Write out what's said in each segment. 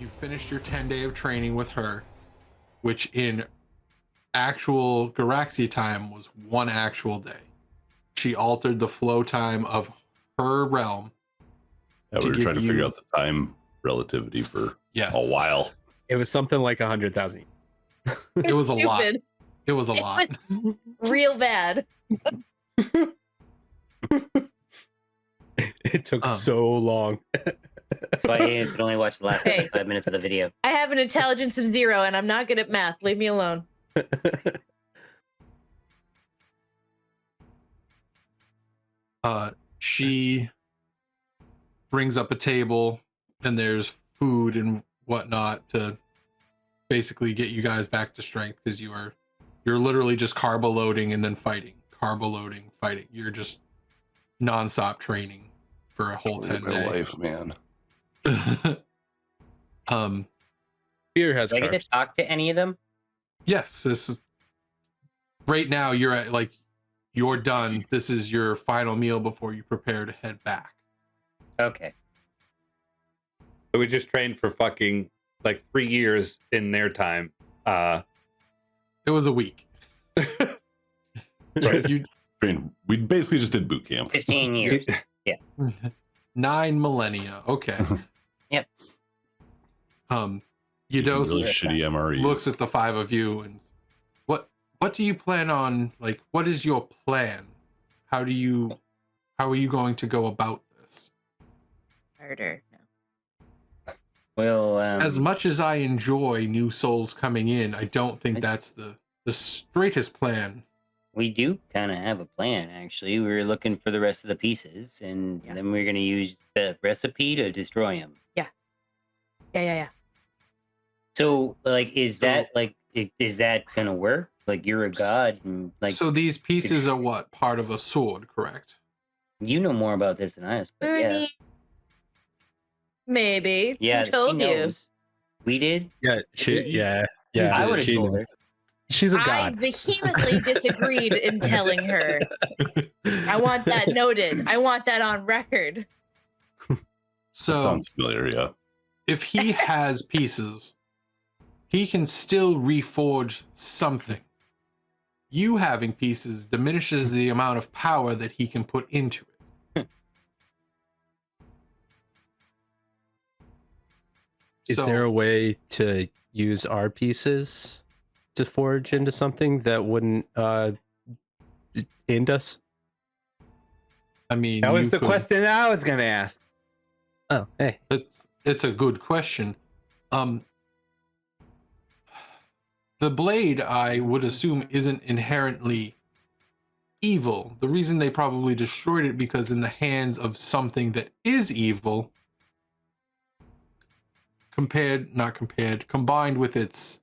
you finished your 10-day of training with her, which in actual Garaxia time was 1 actual day. She altered the flow time of her realm. Yeah, we were trying to figure out the time relativity for a while. It was something like 100,000. It was a lot. It was a lot. Real bad. It took so long. That's why you could only watch the last 5 minutes of the video. I have an intelligence of 0 and I'm not good at math. Leave me alone. She brings up a table and there's food and whatnot to basically get you guys back to strength, because you're literally just carbo loading and then fighting, carbo loading, fighting. You're just nonstop training for a whole 10 days. Life, man. Fear has. Do I get to talk to any of them? Yes, this is right now. You're at you're done. This is your final meal before you prepare to head back. Okay. So we just trained for fucking like 3 years in their time. It was a week. Right. We basically just did boot camp. 15 years. Yeah. 9 millennia. Okay. Yep. Yudos really shitty MREs. looks at the 5 of you and what do you plan on? Like, what is your plan? How are you going to go about this? Murder. No. Well, As much as I enjoy new souls coming in, I don't think that's the straightest plan. we do kind of have a plan, actually. We were looking for the rest of the pieces, and then we're going to use the recipe to destroy them. Yeah. So, like, is that going to work? Like, you're a god, and like, So these pieces are what? Part of a sword, correct? you know more about this than us, but yeah. Maybe. Yeah, Who told she you? knows. We did. Yeah, I would have told her. She's a I god. vehemently disagreed in telling her. I want that noted. I want that on record. So That sounds familiar, yeah. if he has pieces, he can still reforge something. You having pieces diminishes the amount of power that he can put into it. Is there a way to use our pieces to forge into something that wouldn't end us? I mean, that was the question I was going to ask. Oh, hey. It's a good question. The blade, I would assume, isn't inherently evil. The reason they probably destroyed it because in the hands of something that is evil, combined with it's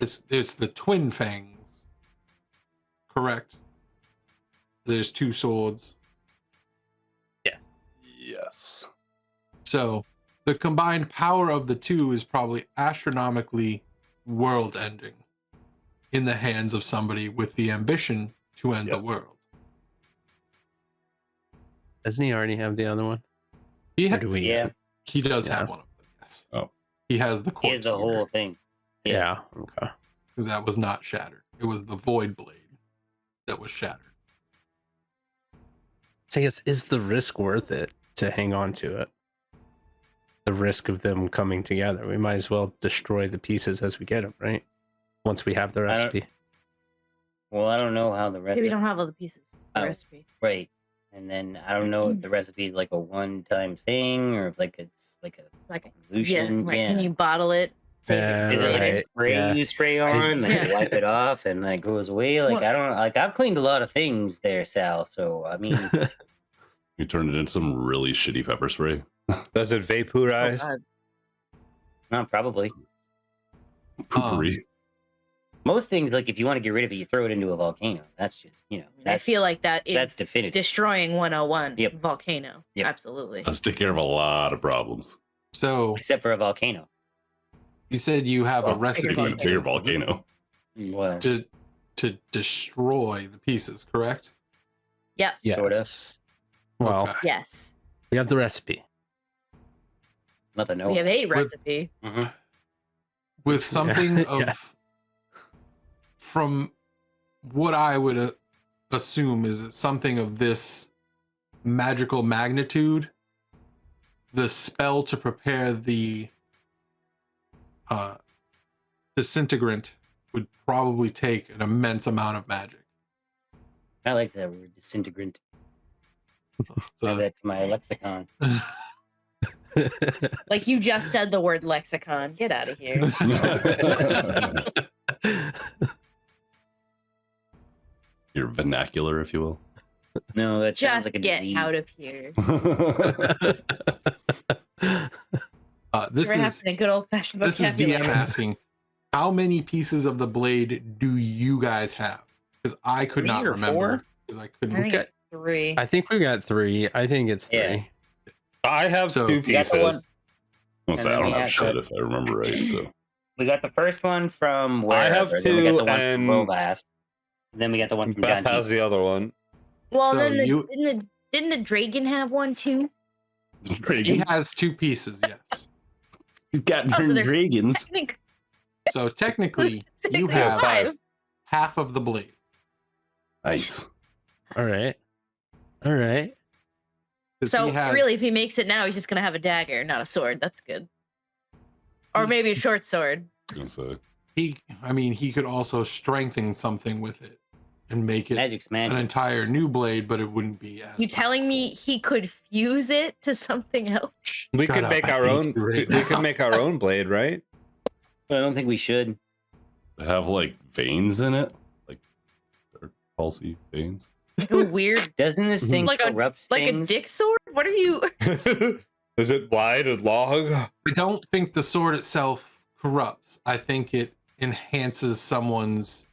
the twin fangs. Correct. There's 2 swords. Yes. So the combined power of the 2 is probably astronomically world-ending in the hands of somebody with the ambition to end the world. Doesn't he already have the other one? He He does have one of them, yes. Oh. He has the He has corpse the whole thing. Yeah. Okay. because that was not shattered. It was the void blade that was shattered. So I guess, is the risk worth it to hang on to it? The risk of them coming together. We might as well destroy the pieces as we get them, right? Once we have the recipe. Well, I don't know how the recipe. We don't have all the pieces. The Oh. recipe. Right. And then I don't know if the recipe is like a one-time thing or if like it's like a solution. Right. Can you bottle it? Save Is it like a spray you spray on, like you wipe it off and like goes away? Like I don't like I've cleaned a lot of things there, Sal. So I mean You turned it into some really shitty pepper spray. Does it vaporize? no, probably. Poopery. Most things, like if you want to get rid of it, you throw it into a volcano. That's just, I feel like that is that's definitive. destroying 101. Yep. Volcano. Yep. Absolutely. Let's take care of a lot of problems. So Except for a volcano. you said you have a recipe Bigger volcano. What? to destroy the pieces, correct? Yep. Yes. Sort of. Well, Okay. Yes. we have the recipe. Nothing. No. We have a recipe. With something of, from what I would assume is that something of this magical magnitude, the spell to prepare the disintegrant would probably take an immense amount of magic. I like that word, disintegrant. So, Add that to my lexicon. Like you just said the word lexicon. Get out of here. Your vernacular, if you will. No, that sounds Just like a get disease. out of here. this We're is having a good old fashioned this is vocabulary. DM asking, how many pieces of the blade do you guys have? Because I could 3 not or remember. 4? Because I I couldn't. think it's 3. I think we got 3. I think it's 3. Yeah. I have So- 2 You got the one. pieces. I'll say, I And then don't we have have shit the- if I remember right. So We got the first one from where I have then we got 2 the one and- from Robast. Then we got the one from Beth John has the other one. Well, So then you- didn't the dragon have one too? He has 2 pieces, yes. He's got Oh, so there's- dragons. So technically, you Technically have 5. half of the blade. nice. All right. All right. 'Cause So he has, really, if he makes it now, he's just gonna have a dagger, not a sword. That's good. Or maybe a short sword. I was gonna say. he could also strengthen something with it and make it Magic's an magic. entire new blade, but it wouldn't be as. You telling me he could fuse it to something else? We Shut could up, make I our hate own. you right We now. could make our own blade, right? I don't think we should. Have like veins in it, like or pulsy veins. Like a weird, Doesn't this thing Like a- corrupt like things? a dick sword? What are you? Is it wide and long? I don't think the sword itself corrupts. I think it enhances someone's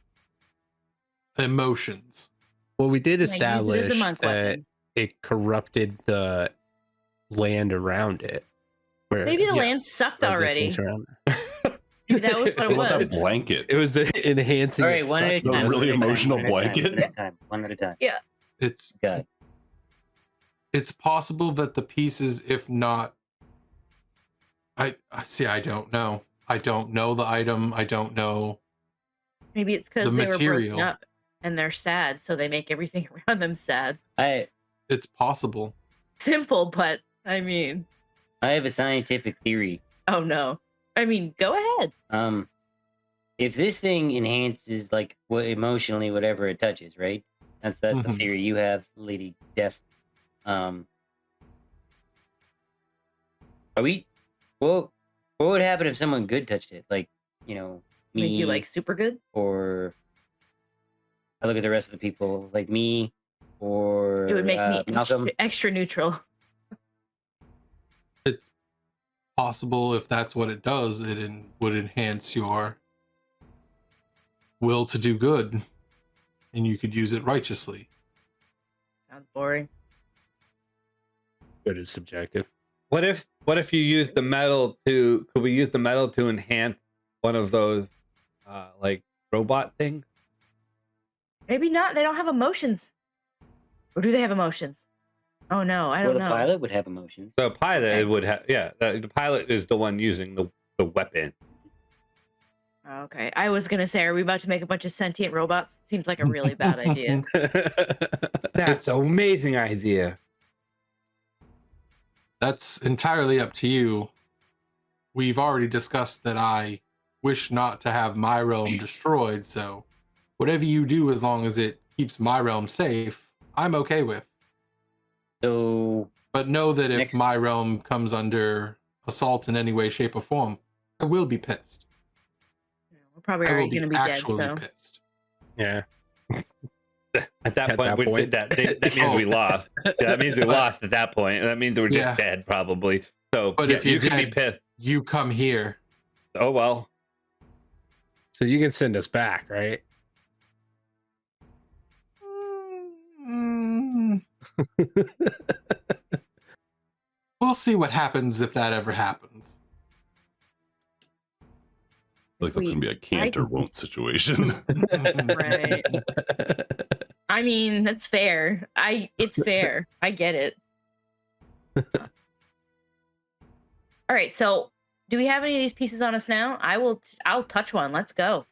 emotions. Well, we did Yeah, use it as a establish monk that weapon. it corrupted the land around it. Where Maybe the Yeah. land sucked where the already. things around Maybe that was what it What's was. a blanket? it was enhancing. All right, its one at a suck- time. really one at a time, emotional one at a time, blanket. One at a time. One at a time. It's God. it's possible that the pieces, if not, I see. I don't know. I don't know the item. I don't know. Maybe it's because The they were material. broken up and they're sad, so they make everything around them sad. It's possible. Simple, but I mean, I have a scientific theory. oh no. I mean, go ahead. If this thing enhances like what emotionally whatever it touches, right? That's the Mhm. theory you have, Lady Death. Are we? Well, what would happen if someone good touched it? Like, you know, me, Make you like super good. or I look at the rest of the people, like me, or It would make me Malcolm. extra neutral. It's possible if that's what it does. Would enhance your will to do good, and you could use it righteously. Sounds boring. Good is subjective. What if you use the metal to? Could we use the metal to enhance one of those, like robot things? Maybe not. They don't have emotions. Or do they have emotions? Oh no, I Well, don't the know. pilot would have emotions. So pilot Okay. would have. Yeah, the pilot is the one using the weapon. Okay. I was gonna say, are we about to make a bunch of sentient robots? Seems like a really bad idea. That's an amazing idea. That's entirely up to you. We've already discussed that I wish not to have my realm destroyed, so whatever you do, as long as it keeps my realm safe, I'm okay with. So But know that if Next- my realm comes under assault in any way, shape, or form, I will be pissed. We're probably I will already be gonna be dead, actually so pissed. Yeah. At that At point, that point. that means we lost. That means we lost at that point. That means we're just Yeah. dead, probably. So, But yeah, if you're you could be dead- pissed. You come here. Oh well. So you can send us back, right? We'll see what happens if that ever happens. Like that's gonna be a can't or won't situation. right. I mean, that's fair. It's fair. I get it. All right, so do we have any of these pieces on us now? I'll touch one. Let's go.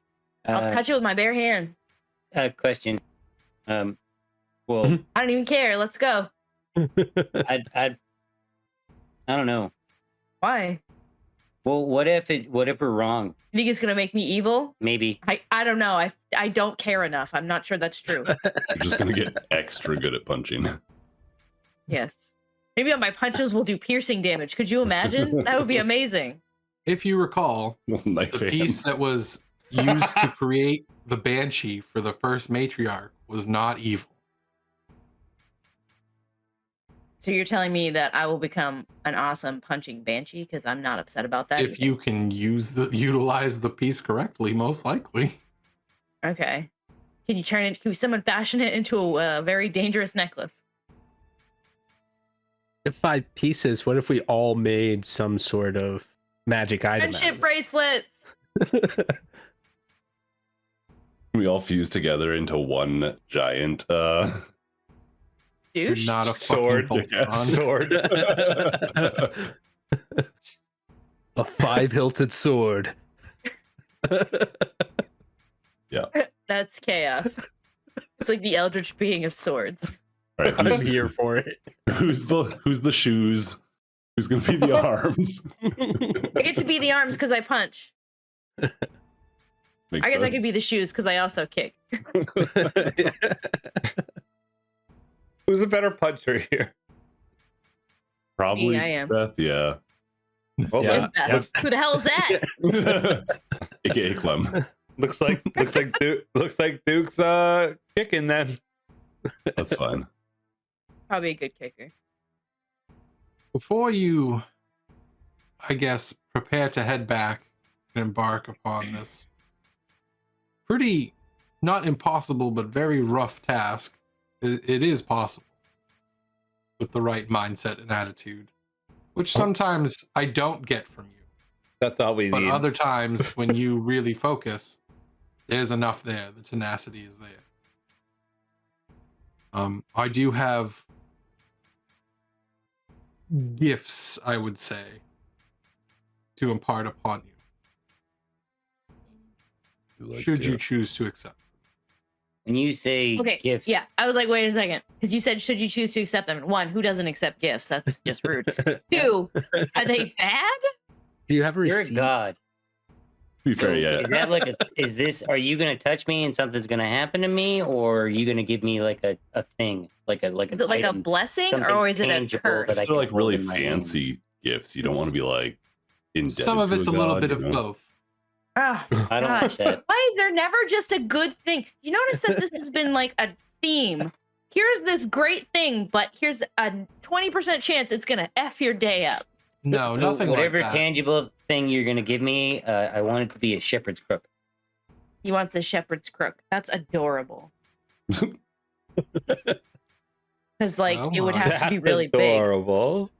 I'll touch it with my bare hand. Question. Well, I don't even care. Let's go. I don't know. Why? Well, what if we're wrong? You think it's gonna make me evil? Maybe. I don't know. I don't care enough. I'm not sure that's true. You're just gonna get extra good at punching. Yes. Maybe my punches will do piercing damage. Could you imagine? That would be amazing. If you recall, Knife the hands. piece that was used to create the Banshee for the first matriarch was not evil. So you're telling me that I will become an awesome punching banshee because I'm not upset about that. If you can utilize the piece correctly, most likely. Okay. Can someone fashion it into a very dangerous necklace? If 5 pieces, what if we all made some sort of magic item? Friendship bracelets. We all fuse together into one giant You're Douche. not a Sword. fucking Voltron. Sword. A 5-hilted sword. Yeah. That's chaos. It's like the eldritch being of swords. All right, I'm here for it. who's the shoes? Who's gonna be the arms? I get to be the arms because I punch. Makes I guess I could sense. be the shoes because I also kick. Who's a better puncher here? Probably Me, I am. Beth, yeah. Well, Yeah. Just Beth. Who the hell is that? AKA Clem. looks like Duke's kicking then. That's fine. Probably a good kicker. Before you, I guess, prepare to head back and embark upon this pretty, not impossible, but very rough task, it is possible with the right mindset and attitude, which sometimes I don't get from you. That's all we But need. other times when you really focus, there's enough there. The tenacity is there. I do have gifts, I would say, to impart upon you, should you choose to accept. When you say Okay. gifts, Yeah. I was like, wait a second. Because you said, should you choose to accept them? 1, who doesn't accept gifts? That's just rude. 2, are they bad? Do you have a you're a receipt? god. To be fair, yeah. Is that like are you gonna touch me and something's gonna happen to me, or are you gonna give me like a thing, like Is it like a blessing something or is it a tangible curse? that I They're can like hold really in my hands? fancy gifts. You don't want to be like indebted Some of to it's a little bit god, of you know? both. Oh, I don't watch that. why is there never just a good thing? You notice that this has been like a theme. Here's this great thing, but here's a 20% chance it's gonna F your day up. No, nothing Whatever like that. tangible thing you're gonna give me, I want it to be a shepherd's crook. He wants a shepherd's crook. That's adorable. Because like Oh it would my. have to be That's really adorable. big,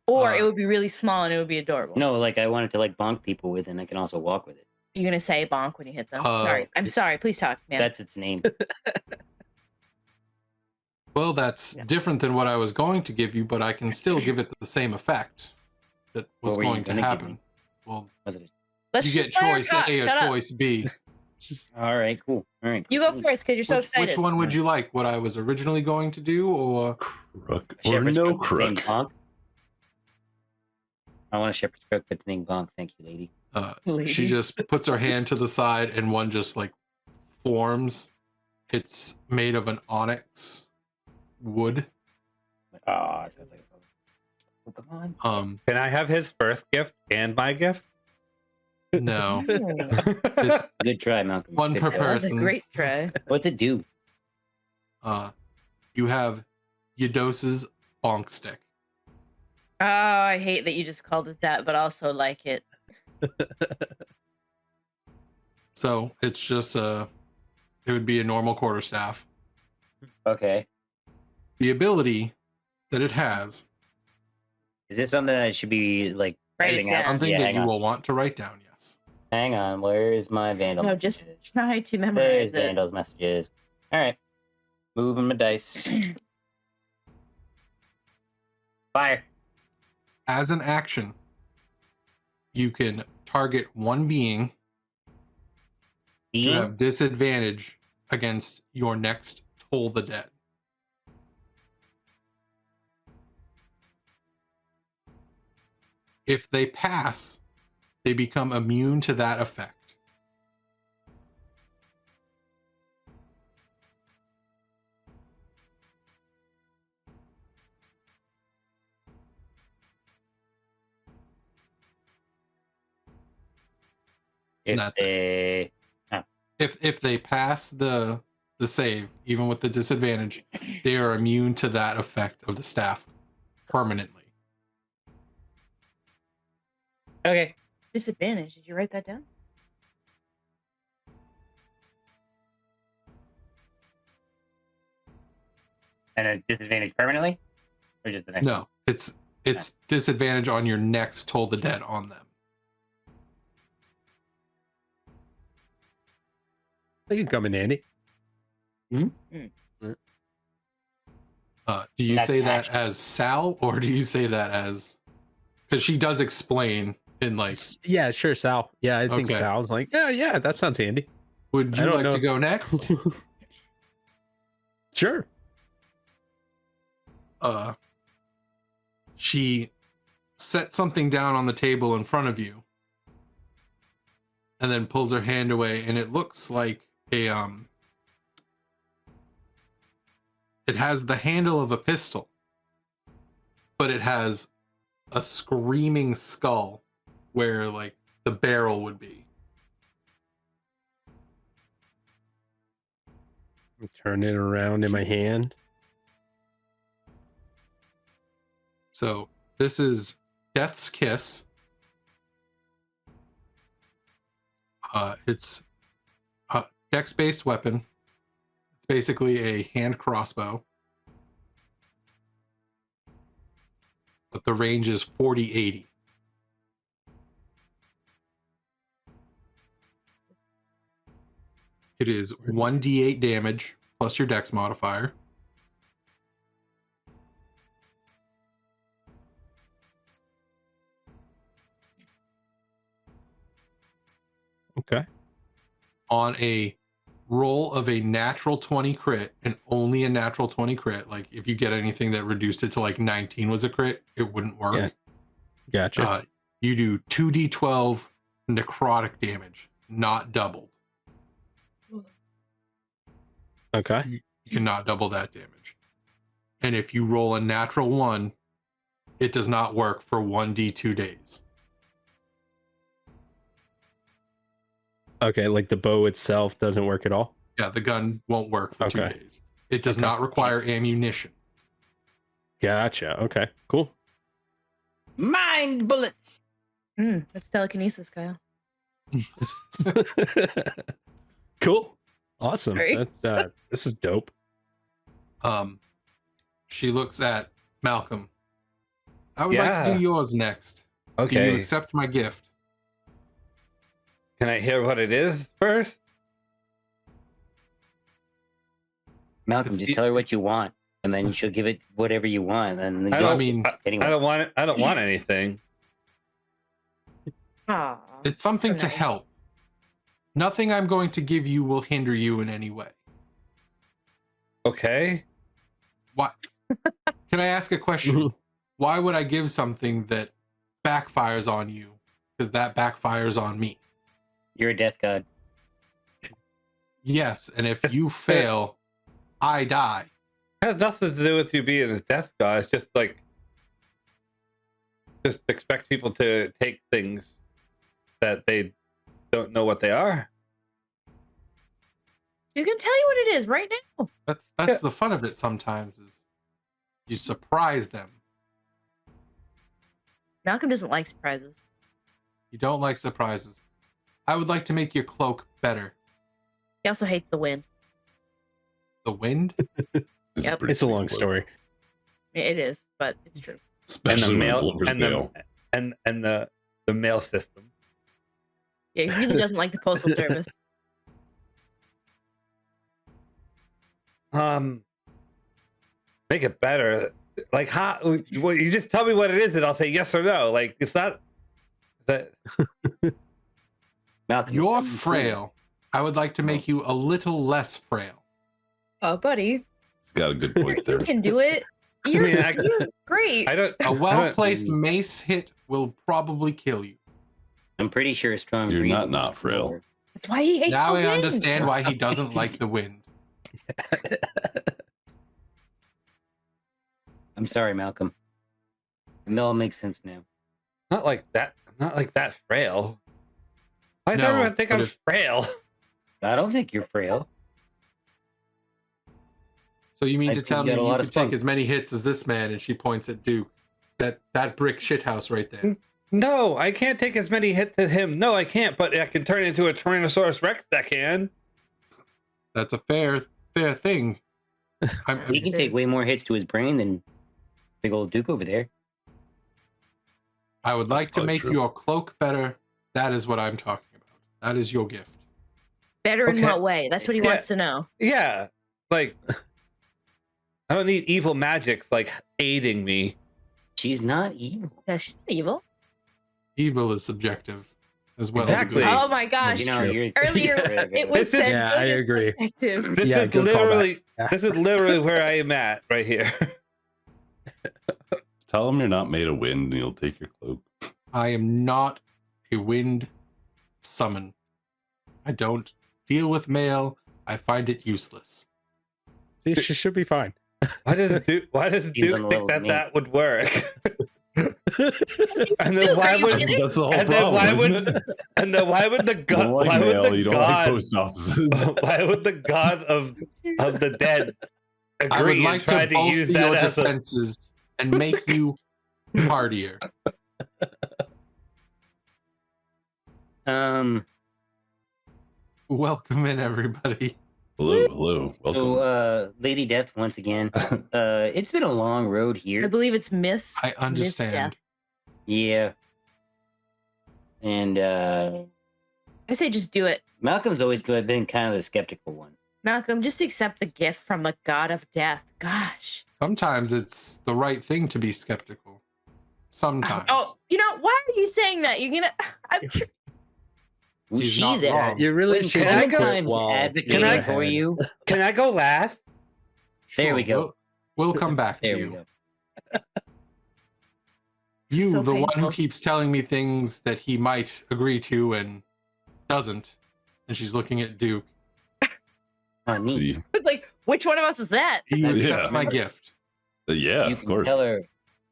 or it would be really small and it would be adorable. No, like I want it to like bonk people with, and I can also walk with it. You're gonna say bonk when you hit them. Uh, Sorry, I'm sorry. Please talk, man. That's its name. Well, that's different than what I was going to give you, but I can still give it the same effect that was What were you going to gonna give happen. me? Well, Was it? Let's you get just let her choice talk. A or Shut up. choice B. All right, cool. All right, You go cool. first because you're so Which excited. one would you like? What I was originally going to do, or Crook or Shepherd's no crook named crook? bonk. I want a shepherd's crook with the name bonk. Thank you, lady. she just puts her hand to the side and one just like forms. It's made of an onyx wood. Oh, come on. Can I have his first gift and my gift? No, Ooh, it's Good try, Malcolm. one Good per try. that was a person. great try. What's it do? You have Yados's bonk stick. Oh, I hate that you just called it that, but also like it. So it's just it would be a normal quarterstaff. Okay. The ability that it has, Is this something that I should be like Write it writing out? down. something Yeah, that hang you on. will want to write down. Yes. Hang on. Where is my Vandal? No, just messages? try to There's memorize it. Vandal's messages. All right. Moving my dice. Fire. As an action, you can target one being to have disadvantage against your next Toll the Dead. If they pass, they become immune to that effect. If they pass the save, even with the disadvantage, they are immune to that effect of the staff permanently. Okay. Disadvantage. Did you write that down? And a disadvantage permanently, or just the next? No, it's disadvantage on your next Toll the Dead on them. They can come in handy. Do you That's say that action. as Saal, or do you say that as? Because she does explain in like. Yeah, sure, Saal. Yeah, I think Okay. Sal's like, yeah, that sounds handy. Would I you don't like know. to go next? Sure. She sets something down on the table in front of you, and then pulls her hand away, and it looks like a it has the handle of a pistol, but it has a screaming skull where like the barrel would be. Turn it around in my hand. So this is Death's Kiss. It's a dex-based weapon. It's basically a hand crossbow, but the range is 40-80. It is 1d8 damage plus your dex modifier. Okay. On a roll of a natural 20 crit, and only a natural 20 crit, like if you get anything that reduced it to like 19 was a crit, it wouldn't work. Yeah. Gotcha. You do 2d12 necrotic damage, not doubled. Okay. You cannot double that damage. And if you roll a natural 1, it does not work for 1d2 days. Okay, like the bow itself doesn't work at all? Yeah, the gun won't work for 2 Okay. days. It does Okay. not require ammunition. Gotcha. Okay, cool. Mind bullets. That's telekinesis, Kyle. Cool. Awesome. Right. That's this is dope. She looks at Malcom. I would like to do yours next. Okay. Do you accept my gift? Can I hear what it is first? Malcolm, just tell her what you want, and then she'll give it whatever you want. And I don't want it. I don't want anything. Aw, It's something so to nice. help. Nothing I'm going to give you will hinder you in any way. Okay. What? Can I ask a question? Why would I give something that backfires on you? Because that backfires on me. You're a death god. Yes, and if you fail, I die. It has nothing to do with you being a death god. It's just like, just expect people to take things that they don't know what they are. You can tell you what it is right now. That's the fun of it sometimes, is you surprise them. Malcolm doesn't like surprises. You don't like surprises. I would like to make your cloak better. He also hates the wind. The wind? Yep. It's a long story. It is, but it's true. Especially when it delivers mail. and the mail system. Yeah, he really doesn't like the postal service. Make it better. Like how? Well, you just tell me what it is, and I'll say yes or no. Like it's not That Malcolm, You're something frail. I would like to make you a little less frail. Oh, buddy, He's got a good point there. you can do it. You're, you're great. I don't. A well-placed mace hit will probably kill you. I'm pretty sure a strong. You're breeze not will frail. work. That's why he hates Now the I wind. understand why he doesn't like the wind. I'm sorry, Malcolm. It all makes sense now. Not like that. Not like that frail. Why does No, everyone think but I'm if- frail? I don't think you're frail. So you mean I to think tell you me got a you lot could of take spunk. as many hits as this man? And she points at Duke. That brick shithouse right there. No, I can't take as many hits as him. No, I can't. But I can turn into a Tyrannosaurus Rex. That can. That's a fair thing. He can take way more hits to his brain than big old Duke over there. I would like to probably make true. your cloak better. That is what I'm talking about. That is your gift. Better in Okay. what way? That's what he Yeah. wants to know. Yeah, like I don't need evil magics like aiding me. She's not evil. That's evil. Evil is subjective as well Exactly. as good. Oh my gosh. You know, true. you're Earlier, it was This is- said Yeah, I good agree. perspective. This Yeah, is good literally callback. this is literally where I am at right here. Tell him you're not made of wind and he'll take your cloak. I am not a wind summon. I don't deal with mail. I find it useless. See, she should be fine. Why does Duke He's on the level think of that me. that would work? And Duke, then why are you would kidding? That's the whole and then why problem, would isn't it? and then why would the You god don't like why would mail, the you don't like god post offices. why would the god of the dead I would agree and like try to to use bolster that your as a defenses and make you hardier. Welcome in, everybody. Hello. Welcome. So, Lady Death, once again. It's been a long road I here. believe it's Miss. I Miss understand. Death. Yeah. And I say just do it. Malcolm's always been kind of the skeptical one. Malcolm, just accept the gift from the god of death. Gosh. Sometimes it's the right thing to be skeptical. Sometimes. Oh, you know, why are you saying that? You're gonna. He's She's not it. wrong. You really Can should I just go- quit Sometimes while advocating Can I- for you. Can I go last? There we go. We'll come back to There we you. go. You, So the one who painful. keeps telling me things that he might agree to and doesn't. And she's looking at Duke. On me. See, Like, which one of us is that? Do you accept Yeah. my gift? yeah, You of can course. tell her.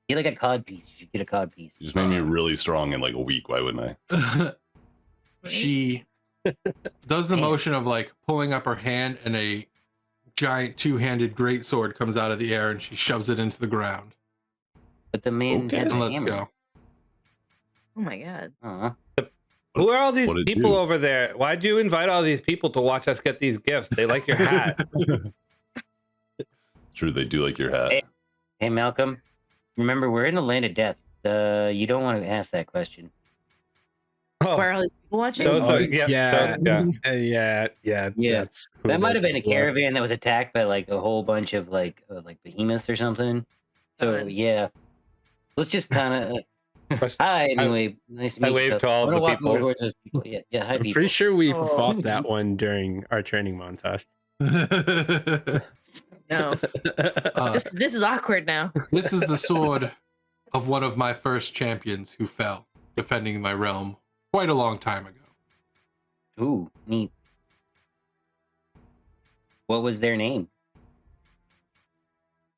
You like a cod piece. You should get a cod piece. You just made me really strong in like a week. Why wouldn't I? She does the motion of like pulling up her hand, and a giant two-handed greatsword comes out of the air, and she shoves it into the ground. But the man Okay. has a And let's hammer. go. Oh my god. Aw. Who are all these What'd it people do? over there? Why'd you invite all these people to watch us get these gifts? They like your hat. True, they do like your hat. Hey. Hey, Malcolm. Remember, we're in the land of death. You don't want to ask that question. Oh, Where are all these people watching? those Oh, are, yeah, yeah, Yeah. yeah. That's who That might those have been a people are. caravan that was attacked by like a whole bunch of like behemoths or something. So God. yeah, let's just kind of. First, Hi, anyway. Nice to I meet waved you. to all I'm of gonna the walk people. over towards those people. Yeah, hi, I'm people. pretty sure we Oh. fought that one during our training montage. No. This is awkward now. This is the sword of one of my first champions who fell, defending my realm quite a long time ago. Ooh, neat. What was their name?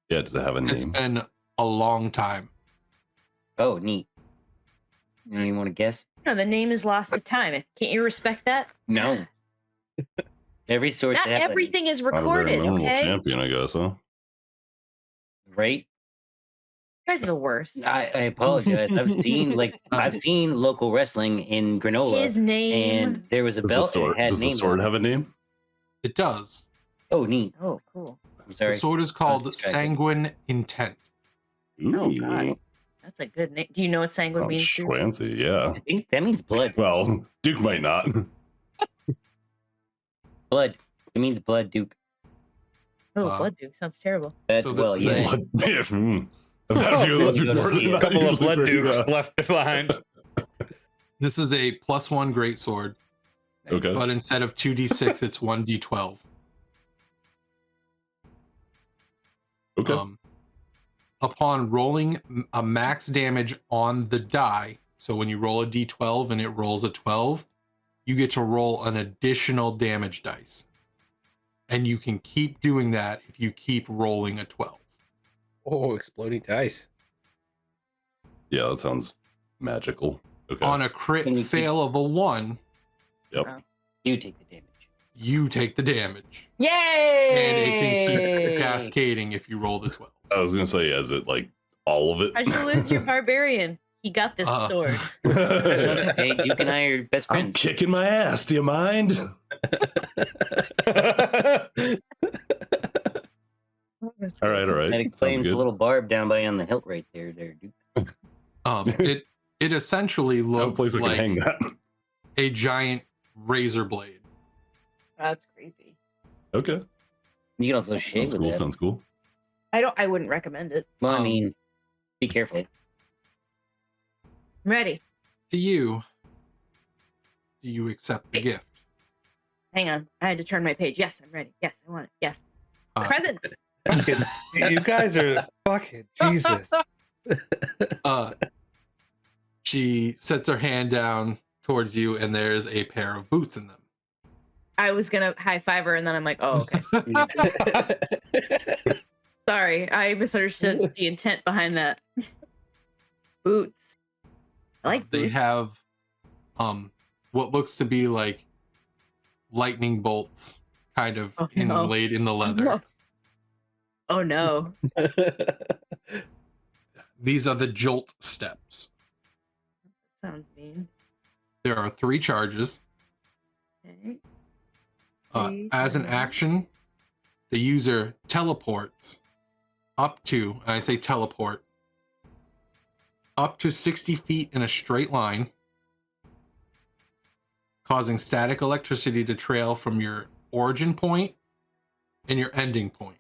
Yeah, does it have a It's name? been a long time. Oh, neat. You don't even want to guess? No, the name is lost to time. Can't you respect that? No. Every sword. Not everything is recorded, Memorable okay? You champion, I guess, huh? Right? guys are the worst. I apologize. I've seen local wrestling in Granola, His name. and there was a Does the belt. and sword, it had does the names sword on it. have a name? It does. Oh, neat. Oh, cool. I'm The sorry. sword is called distracted. Sanguine Intent. Oh, Ooh, God. That's a good name. Do you know what sanguine sounds means? Duke? schwancy, yeah. I think that means blood. Well, Duke might not. Blood. It means blood, Duke. Oh, Wow. Blood Duke sounds terrible. That's So this well, is yeah. a- Blood- I've had a few of those Oh, before. yeah. a couple of blood Usually pretty dukes good. left behind. This is a +1 greatsword. Okay. But instead of 2d6, it's 1d12. Okay. Upon rolling a max damage on the die, so when you roll a d12 and it rolls a 12, you get to roll an additional damage dice. And you can keep doing that if you keep rolling a 12. Oh, exploding dice. Yeah, that sounds magical. Okay. On a crit fail of a 1, Yep. You take the damage. you take the damage. Yay! And it can keep cascading if you roll the 12. I was gonna say, is it like all of it? How'd you lose your barbarian? He got this sword. Hey, Duke and I are best I'm friends. kicking my ass. Do you mind? All right. That explains the little barb down by on the hilt right there, Duke. It essentially looks I can like hang that. a giant razor blade. That's creepy. Okay. You can also shave Sounds with cool. it. Sounds cool. I wouldn't recommend it. Well, I mean, be careful. I'm ready. To you, do you accept the gift? Hang on. I had to turn my page. Yes, I'm ready. Yes, I want it. Yes. Presents. Fucking, you guys are fucking Jesus. She sets her hand down towards you, and there's a pair of boots in them. I was gonna high five her, and then I'm like, oh, okay. Sorry, I misunderstood the intent behind that. Boots. I like They boots. have what looks to be like lightning bolts kind of inlaid in the leather. Oh no. These are the jolt steps. Sounds mean. There are 3 charges. Okay. As an action, the user teleports up to, and I say teleport, up to 60 feet in a straight line, causing static electricity to trail from your origin point and your ending point.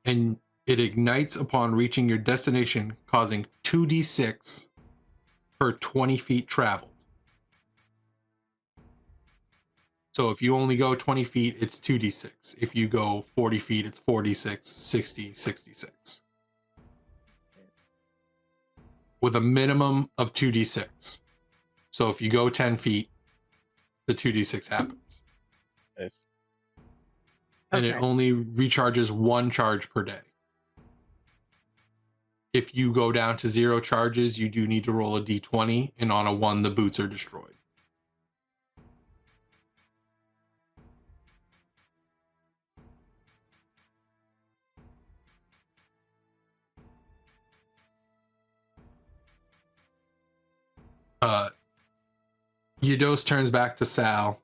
And it ignites upon reaching your destination, causing 2d6 per 20 feet traveled. So if you only go 20 feet, it's 2d6. If you go 40 feet, it's 46, 60, 66. With a minimum of 2d6. So if you go 10 feet, the 2d6 happens. Nice. And it only recharges 1 charge per day. If you go down to 0 charges, you do need to roll a d20, and on a 1, the boots are destroyed. Eudos turns back to Saal.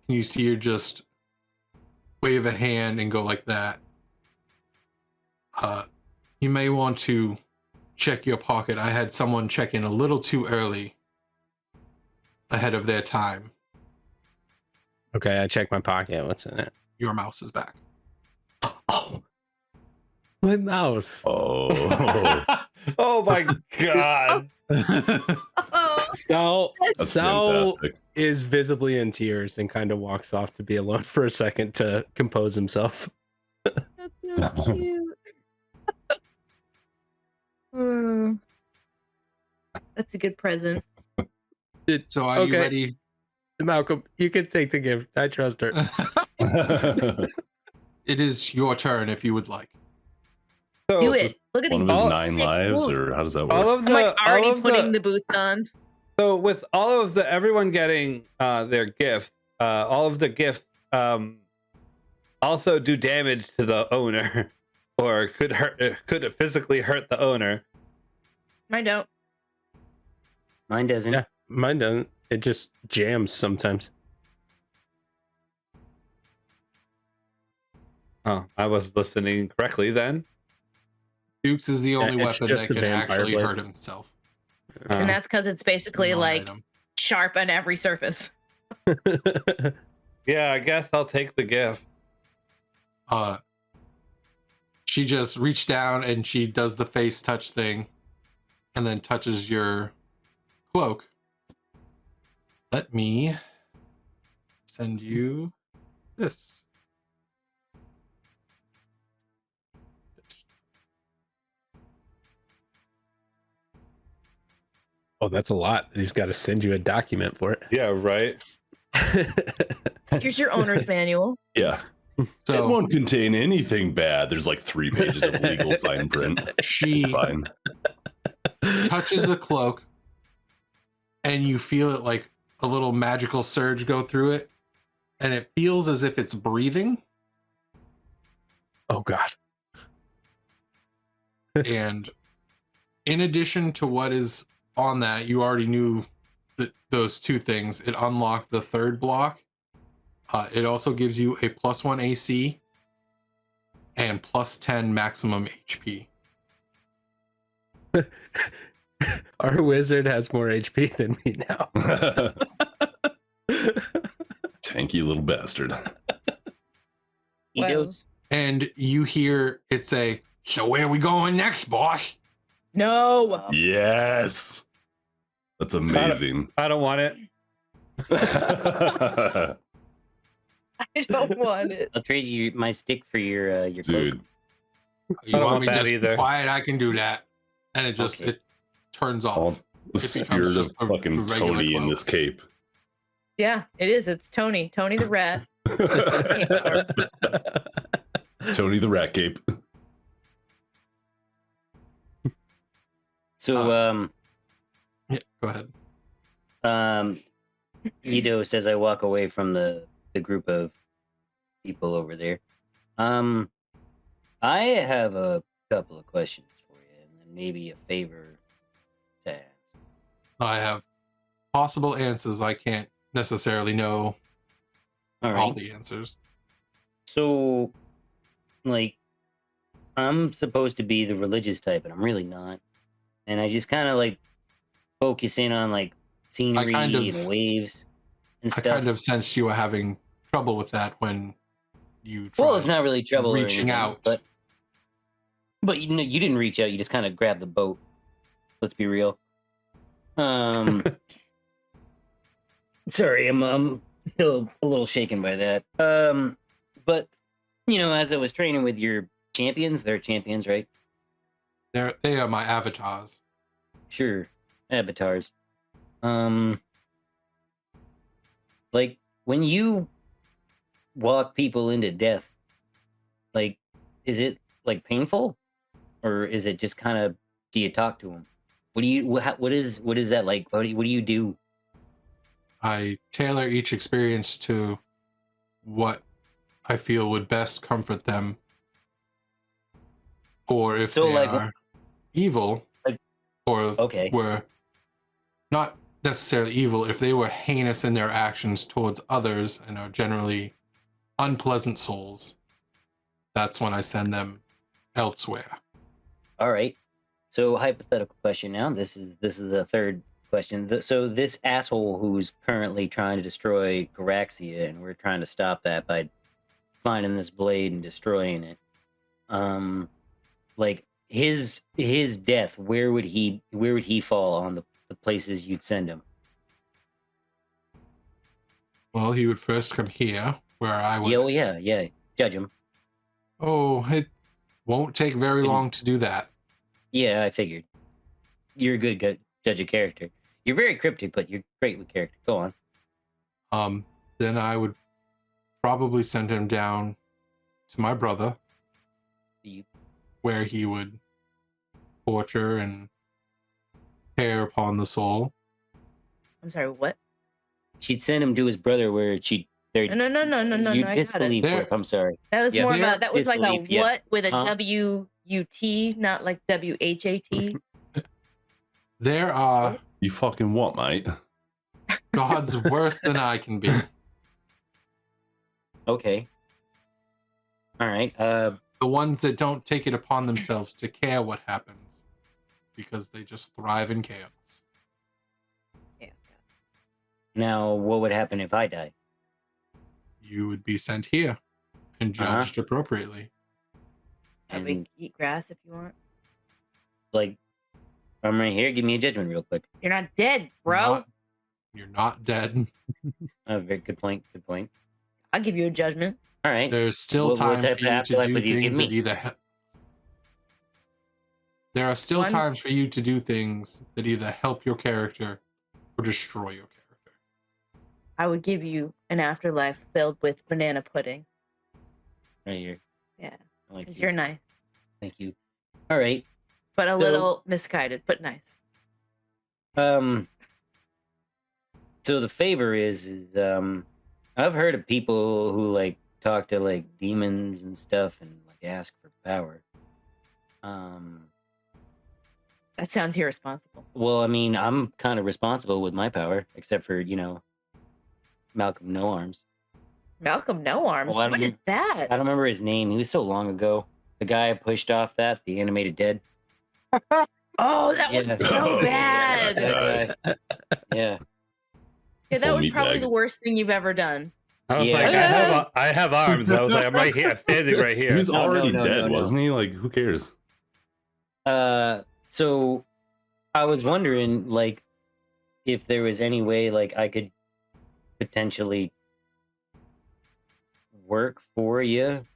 And you see her just wave a hand and go like that. You may want to check your pocket. I had someone check in a little too early ahead of their time. Okay, I check my pocket. What's in it? Your mouse is back. Oh, my mouse. Oh. Oh my god. Oh, That's Saal fantastic. is visibly in tears and kind of walks off to be alone for a second to compose himself. that's so cute. That's a good present. So are you ready? Malcolm, you can take the gift. I trust her. It is your turn if you would like. So, Do it. Look at One these of his all 9 sick lives, boots. or how does that work? all of I'm the like already all of putting the, the boots on. so with all of the everyone getting their gift, all of the gifts also do damage to the owner, or could physically hurt the owner. I don't. Mine doesn't. Yeah, mine doesn't. It just jams sometimes. Oh, I was listening correctly then. Dukes is the only it's weapon just that the can vampire actually blade. hurt himself. And that's because it's basically like Non-item. sharp on every surface. Yeah, I guess I'll take the gift. She just reached down and she does the face touch thing and then touches your cloak, let me send you this. Oh, that's a lot. He's got to send you a document for it. Yeah, right. Here's your owner's manual. Yeah. So it won't contain anything bad. There's like 3 pages of legal fine print. She It's fine. touches the cloak, and you feel it like a little magical surge go through it, and it feels as if it's breathing. Oh, God. And in addition to what is on that, you already knew that those 2 things. It unlocked the 3rd block. It also gives you a +1 AC and +10 maximum HP. Our wizard has more HP than me now. Tanky little bastard. He Wow. does. And you hear it say, "So where are we going next, boss?" No. Yes. That's amazing. I don't want it. I don't want it. I'll trade you my stick for your Dude. cloak. You don't want want me that just either. quiet? I can do that. And it just Okay. it turns off. All the It becomes spirit of just a fucking regular Tony in cloak. this cape. Yeah, it is. It's Tony. Tony the rat. Tony the rat cape. So Yeah, go ahead. Ido says I walk away from the group of people over there. I have a couple of questions for you, and then maybe a favor to ask. I have possible answers. I can't necessarily know All all right. the answers. So, like, I'm supposed to be the religious type, but I'm really not. And I just kind of like focus in on like scenery kind of- and waves and I stuff. kind of sensed you were having trouble with that when you tried Well, it's not really trouble or reaching anything, out. but you know, you didn't reach out. You just kind of grabbed the boat. Let's be real. Sorry, I'm still a little shaken by that. But you know, as I was training with your champions, they're champions, right? They are my avatars. Sure, avatars. Like when you walk people into death, like, is it like painful, or is it just kind of? Do you talk to them? What do you? What is that like? What do you do? I tailor each experience to what I feel would best comfort them. Or if So, they like, are evil, like- or Okay. were not necessarily evil, if they were heinous in their actions towards others and are generally unpleasant souls, that's when I send them elsewhere. All right. So hypothetical question now. This is the third question. So this asshole who's currently trying to destroy Garaxia, and we're trying to stop that by finding this blade and destroying it. Like his death, where would he fall on the places you'd send him? Well, he would first come here, where I would. Yeah. Judge him. Oh, it won't take very long to do that. Yeah, I figured. You're a good judge of character. You're very cryptic, but you're great with character. Go on. Then I would probably send him down to my brother, where he would torture and tear upon the soul. I'm sorry, what? She'd send him to his brother, where she'd. No. You I got it. disbelieve. There- I'm sorry. That was Yeah, more there- about, that was like a disbelief, yeah. what with a Huh? W-U-T, not like W-H-A-T. There are You fucking what, mate? gods worse than I can be. Okay. All right. The ones that don't take it upon themselves to care what happens, because they just thrive in chaos. Yes. Now, what would happen if I die? You would be sent here and judged appropriately. Probably And eat grass if you want. like, I'm right here. Give me a judgment real quick. You're not dead, bro. You're not dead. Oh, very good point. Good point. I'll give you a judgment. All right. There's still What time type for of you to afterlife do would you give things that me? either. There are still One- times for you to do things that either help your character or destroy your character. I would give you an afterlife filled with banana pudding. Right here. Yeah, I like because you. you're nice, Thank you. All right. but a So- little misguided, but nice. So the favor is I've heard of people who like talk to like demons and stuff and like ask for power. That sounds irresponsible. Well, I mean, I'm kind of responsible with my power, except for, Malcolm No Arms. Malcolm No Arms. Well, I What don't- is that? I don't remember his name. He was so long ago. The guy pushed off the animated dead. Oh, that was Yes. so bad. That guy. Yeah. Yeah, that Full was meat probably bag. the worst thing you've ever done. I was Yeah. like, I have arms. I was like, I'm right here. I'm standing right He here. was No, already no, dead, no. wasn't he? Like, who cares? So I was wondering, like, if there was any way, like, I could potentially work for you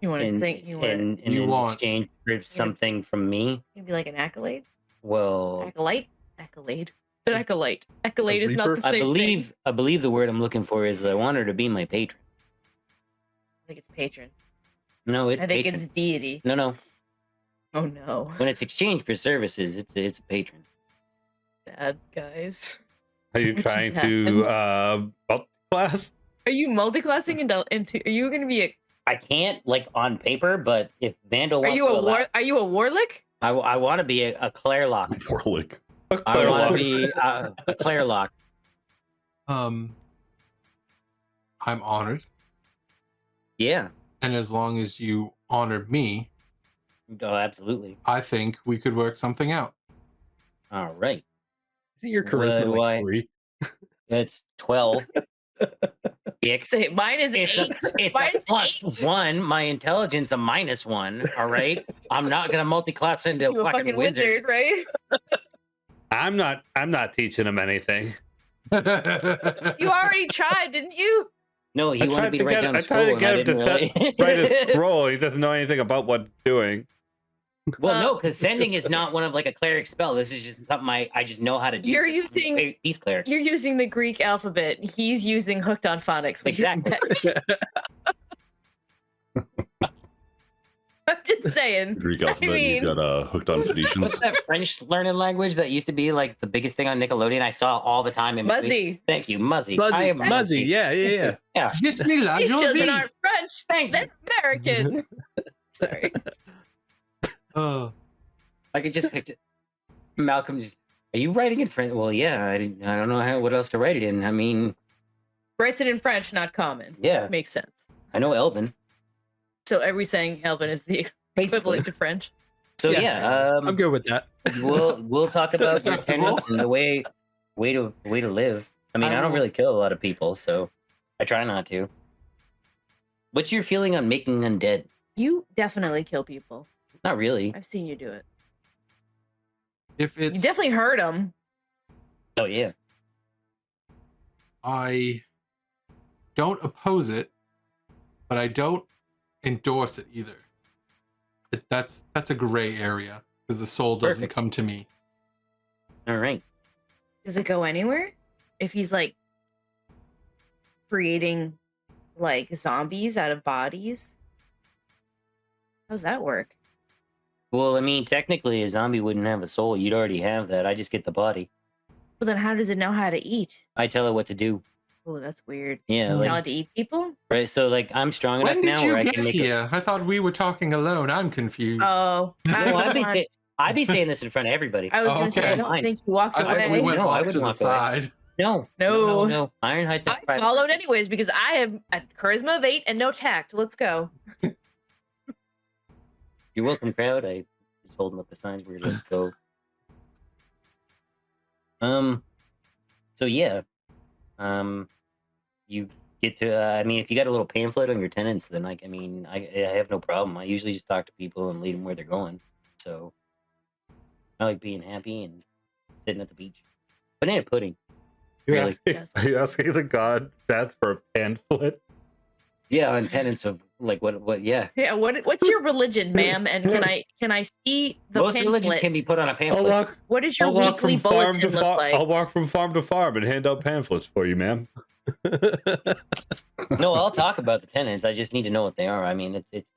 You want to in, think you were in You want- exchange for something from me. maybe like an accolade? Well, Acolyte? Accolade. An acolyte. Accolade is not reaper? the same thing. I believe the word I'm looking for is I want her to be my patron. I think it's patron. No, it's I think patron. it's deity. No. Oh no. When it's exchange for services, it's a patron. Bad guys. Are you What trying just to class? Are you multi-classing into are you gonna be a I can't, like, on paper, but if Vandal are wants you to a allow, are you a warlick? I want to be a Clairlock. Warlick. I want to be a Clairlock. I'm honored, Yeah. and as long as you honor me, Oh, absolutely. I think we could work something out. All right. Isn't your What charisma do like I- 3? It's 12. Say mine is It's 8. it's Mine's a plus 8. 1. My intelligence a minus 1. All right. I'm not gonna multi-class into You a fucking wizard. right? I'm not teaching him anything. You already tried, didn't you? No, he I wanted tried me to to write get down a I tried to scroll, get him and I to didn't write really- a scroll. He doesn't know anything about what it's doing. Well, no, because sending is not one of like a cleric spell. This is just something I just know how to do. You're 'cause I'm using- a peace cleric. You're using the Greek alphabet. He's using hooked on phonics. which is Exactly. I'm just saying. Greek alphabet. He's mean- got hooked on What's Phoenicians. that French learning language that used to be like the biggest thing on Nickelodeon? I saw all the time. In between. Muzzy. Thank you, Muzzy. I am Muzzy, yeah. These children aren't French. They're American. Sorry. Oh, I could just picked it. Malcolm just. Are you writing in French? Well, yeah. I don't know what else to write it in. I mean, Writes it in French, not common. yeah. Makes sense. I know Elven. So are we saying Elven is the Basically. equivalent to French? So Yeah. yeah, I'm good with that. we'll talk about your Acceptable. tenets and the way to live. I mean, I don't will- really kill a lot of people, so I try not to. What's your feeling on making undead? You definitely kill people. Not really. I've seen you do it. if You it's definitely hurt them. Oh yeah. I don't oppose it, but I don't endorse it either. That's a gray area because the soul doesn't Perfect. come to me. All right. Does it go anywhere? If he's like creating like zombies out of bodies? How's that work? Well, I mean, technically, a zombie wouldn't have a soul. You'd already have that. I just get the body. Well, then how does it know how to eat? I tell it what to do. Oh, that's weird. Yeah, It's like allowed to eat people? right. So like, I'm strong enough When did now you where I get can make. here? I thought we were talking alone. I'm confused. Oh, No, I I'd be saying this in front of everybody. was Oh, gonna say, I okay. don't think you walked I thought we away. went No, I off wouldn't to the walk away. side. No. Ironhide's not I private followed person. anyways because I have a charisma of 8 and no tact. Let's go. You're welcome, crowd. I was holding up the signs. We're gonna go. So yeah. You get to. I mean, if you got a little pamphlet on your tenants, then I mean, I have no problem. I usually just talk to people and lead them where they're going. So. I like being happy and sitting at the beach. Banana pudding. You're Really? asking, are you asking the god Beth for a pamphlet? Yeah, and tenants of like what? Yeah. Yeah, what's your religion, ma'am? And can I see the Most religions pamphlet? can be put on a I'll pamphlet. walk. What does your I'll walk weekly from farm bulletin to look farm. like? I'll walk from farm to farm and hand out pamphlets for you, ma'am. No, I'll talk about the tenants. I just need to know what they are. I mean, it's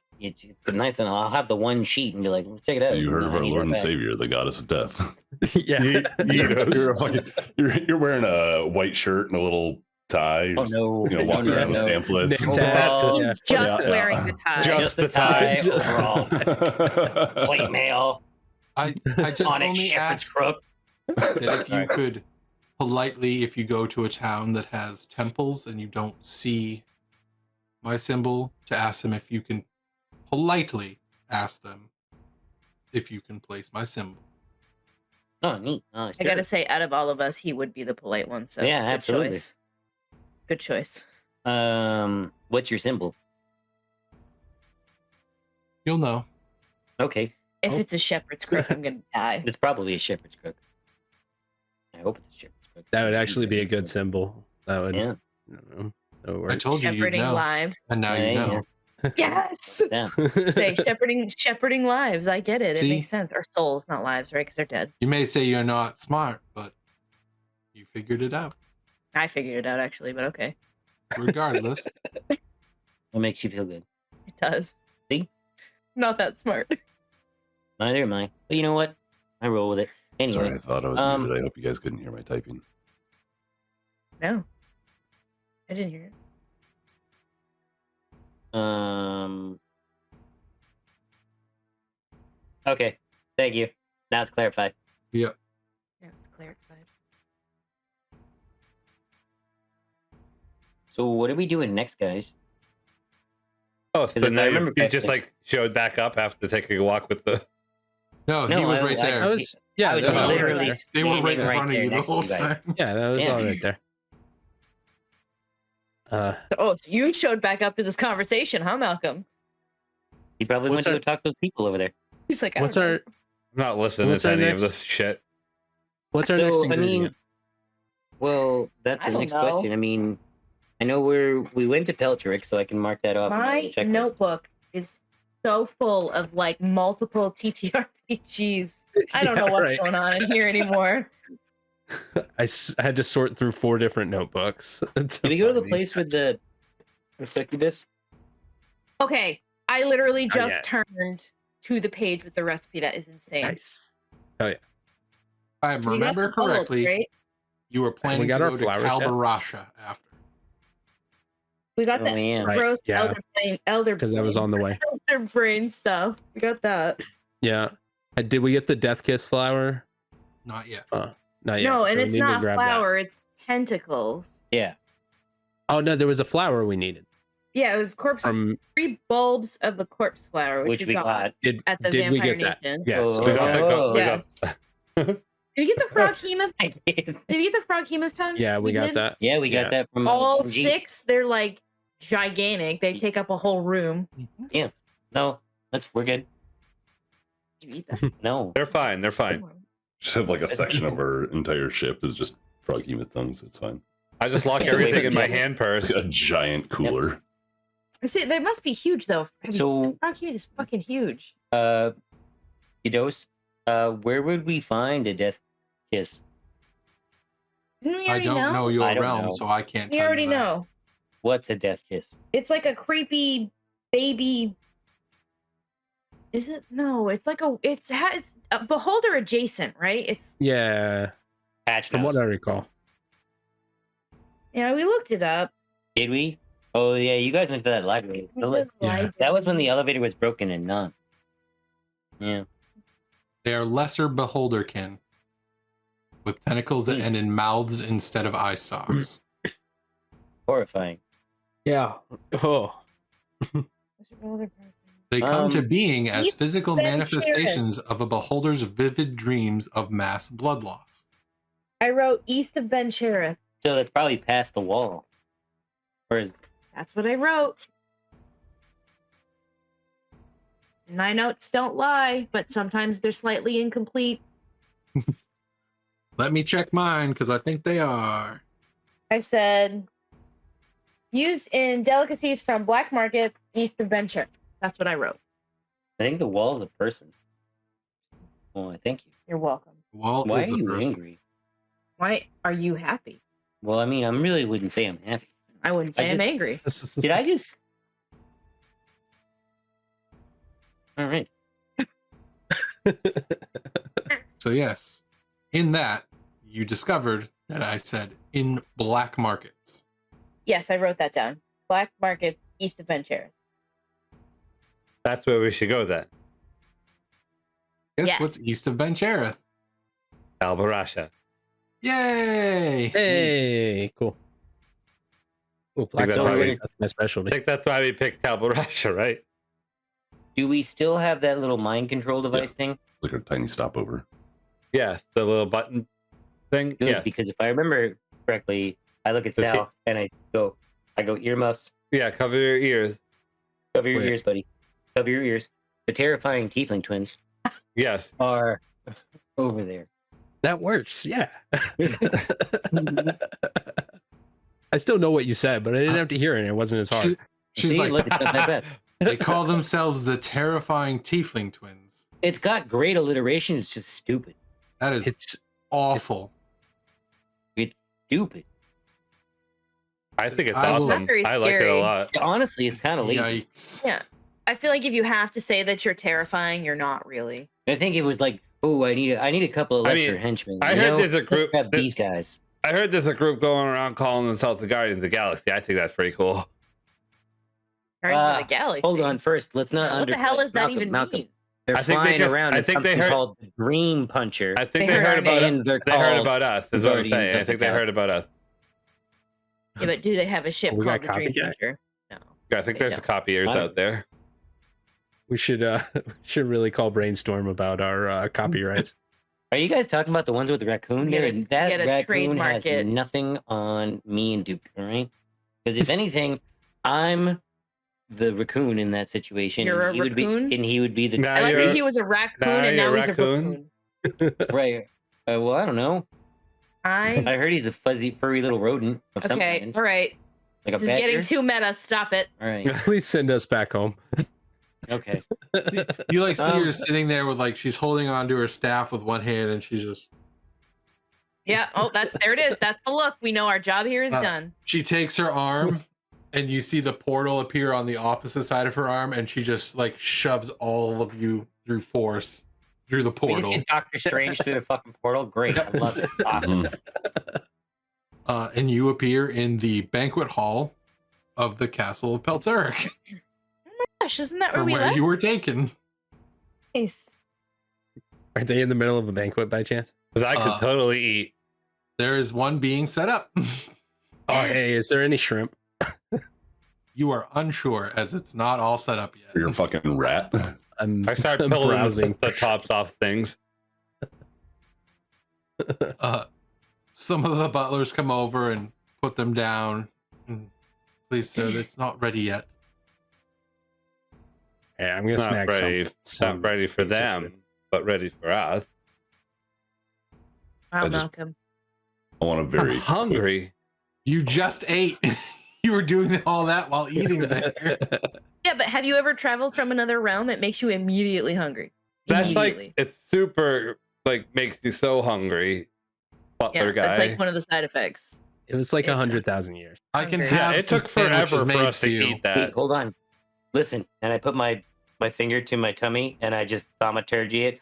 nice, and I'll have the one sheet and be like, check it out. You heard of I our need Lord that and back. Savior, the goddess of death. Yeah. You're wearing a white shirt and a little tie. Oh no! You know, walking around with pamphlets. Name Oh, tag. He's just Yeah. wearing the tie. Just the the tie, tie. overall, plate mail I just on a only shepherd's ask crook. that if you Sorry. could politely, if you go to a town that has temples and you don't see my symbol, to ask them if you can politely ask them if you can place my symbol. Oh, neat. Oh, I sure. gotta say, out of all of us, he would be the polite one. So Yeah, good absolutely. choice. Good choice. What's your symbol? You'll know. Okay, If Oh. it's a shepherd's crook, I'm gonna die. it's probably a shepherd's crook. I hope it's a shepherd's crook. That would actually be a good symbol. That would. Yeah. I don't know. That would I work. told you you'd Shepherding know, lives. and now you Yeah, know. Yes. Yeah. Say shepherding lives. I get it. See? It makes sense. Or souls, not lives, right? Because they're dead. You may say you're not smart, but you figured it out. I figured it out actually, but okay, Regardless, What makes you feel good? it does. See? Not that smart. Neither am I. But you know what? I roll with it. Anyway, Sorry, I thought I was muted. I hope you guys couldn't hear my typing. No, I didn't hear it. Okay. Thank you. Now it's clarified. yep. Yeah, it's clarified. So what are we doing next, guys? Oh, so if I now remember you just correctly- like showed back up after taking a walk with the. No, he No, was I- right I- there. That was yeah. I was That was just all right literally there. They were right in standing front of there you the next to whole you guys. time. Yeah, that was Yeah. all right there. Oh, so you showed back up to this conversation, huh, Malcolm? He probably What's went to our- go talk to those people over there. He's like, What's I don't our know. I'm not listening What's to our any of next- this shit. What's our So, next I mean, ingredient? well, that's I the don't next know. question. I mean, I know we went to Peltrick, so I can mark that off. on My checklist. notebook is so full of like multiple TTRPGs. I don't know Yeah, what's right. going on in here anymore. I had to sort through 4 different notebooks. Did we go to the place with the succubus? Okay, I literally just yeah. turned to the page with the recipe. That is insane. Nice. If I So we got remember the bulbs, correctly, right? you were planning got to our go to flowers, yeah. Calbarasha after. We got Oh, the yeah. Right, gross yeah. elder Because that was on the way. elder brain stuff. We got that. Yeah. Did we get the Death Kiss flower? Not yet. Not yet. No, so and we it's need to not grab that. flower, it's tentacles. Yeah. Oh no, there was a flower we needed Yeah, it was corpse from. 3 bulbs of the corpse flower, Which we got. Did at the did we Vampire get that? Nation. Yes. Oh, We got okay. the go- we got- Yes. Did you get the frog hemoth? I did. Did you get the frog hemoth tongues? Yeah, we You got did? that. Yeah, we got Yeah. that from All MG. 6, they're like gigantic. They take up a whole room. No, we're good. Did you eat that? No. They're fine. They're fine. Just have like a section of our entire ship is just frog hemoth tongues. It's fine. I just lock Yeah, everything wait, in my yeah. hand purse. A giant cooler. I see, they must be huge though. I mean, So- frog hemoth is fucking huge. Idos, where would we find a death kiss? Didn't we I already don't know your I don't realm, know. so I can't We tell already you that. know. What's a death kiss? It's like a creepy baby. Is it? No, it's like it's a beholder adjacent, right? It's Yeah, Patch from what knows. I recall. yeah. We looked it up. Did we? Oh yeah, you guys went to that library. We did Yeah. That was when the elevator was broken and none. Yeah. They are lesser beholderkin with tentacles that end in mouths instead of eye stalks. Horrifying. Yeah. Oh. They come to Um, being as East physical Ben manifestations of a beholder's vivid dreams of mass blood loss. I wrote east of Ben Sheriff. So that's probably past the wall. Or is That's what I wrote. My notes don't lie, but sometimes they're slightly incomplete. Let me check mine because I think they are. I said used in delicacies from black market east of Venture. That's what I wrote. I think the wall's a person. Oh, thank you. You're welcome. Wall Why is are a you person. angry? Why are you happy? Well, I mean, I really wouldn't say I'm happy. I wouldn't say I'm just- angry. Did I just? All right. So yes, in that you discovered that I said in black markets. Yes, I wrote that down. Black market east of Venture. That's where we should go then. Guess Yes. what's east of Ben Cherith? Albarasha. Yay! Hey, cool. Cool. Black that's Summer, why we- that's my I specialty. think that's why we picked Albarasha, right? Do we still have that little mind control device thing? Like a tiny stopover. Yes, the little button thing. Good, Yes. because if I remember correctly, I look at Does he- Sal and I go earmuffs. Yeah, cover your ears. Cover your Wait. ears, buddy. Cover your ears. The terrifying tiefling twins Yes. are over there. That works. Yeah. I still know what you said, but I didn't have to hear it. It wasn't as hard. She's See, like, look, it's not that bad. they call themselves the terrifying tiefling twins. It's got great alliteration. It's just stupid. That is It's awful. Stupid. I think it's I will- awesome. That's very I like it a scary. lot. Honestly, it's kind of lazy. Yikes. Yeah. I feel like if you have to say that you're terrifying, you're not really. I think it was like, oh, I need a couple of I lesser mean, henchmen. I you heard know? there's a Let's group grab that- these guys. I heard there's a group going around calling themselves the Guardians of the Galaxy. I think that's pretty cool. Guardians of the Galaxy. Hold on, first, let's not What the hell does that even mean? They're I think they flying just- around I in think they something heard- called the Dream Puncher. I think They they heard heard our about name. us. They're They heard called about us. Is what I'm Guardians saying. of I think the they heard about us. Yeah, but do they have a ship We got called the Dream copycat? Puncher? No. Yeah, I think They there's a don't. copiers I- out there. we should really call brainstorm about our copyrights. Are you guys talking about the ones with the raccoon? Get There, a- that get a raccoon trademark has it. nothing on me and Duke, all right? Because if anything, I'm the raccoon in that situation. You're and a he would raccoon? be, and he would be the Now I like you're- that he was a raccoon now and now you're he's a raccoon? raccoon. right. Well, I don't know. I I heard he's a fuzzy, furry little rodent of some okay. kind, All right. like a This is getting badger. too meta. Stop it. All right. Please send us back home. Okay. You like see her Um, sitting there with like she's holding on to her staff with one hand and she's just Yeah. Oh, there it is. That's the look. We know our job here is Uh, done. she takes her arm and you see the portal appear on the opposite side of her arm and she just like shoves all of you through force through the We just portal. get Doctor Strange through the fucking portal. Great. I love it. Awesome. Mhm. And you appear in the banquet hall of the castle of Pelteric, Gosh, isn't that where from we where left? you were taken. Nice. Are they in the middle of a banquet by chance? Because I could totally eat. There is one being set up. Oh, Yes. hey, is there any shrimp? You are unsure as it's not all set up yet. You're a fucking rat. I start I'm pulling browsing. the tops off things. Some of the butlers come over and put them down. Please, sir, it's not ready yet. Yeah, I'm gonna Not snag ready, some. not ready for piece of them, but ready for us. Wow, I just- Malcolm. I want a I'm very hungry. You just ate. You were doing all that while eating there. Yeah, but have you ever traveled from another realm? It makes you immediately hungry. That's Immediately. like it's super like makes you so hungry. Butler yeah, guy. that's like one of the side effects. It was like It's- 100,000 years. I can Hungry. have yeah, it some took forever sandwiches for made us to you. eat Wait, that. hold on. Listen, and I put my finger to my tummy and I just thaumaturgy it.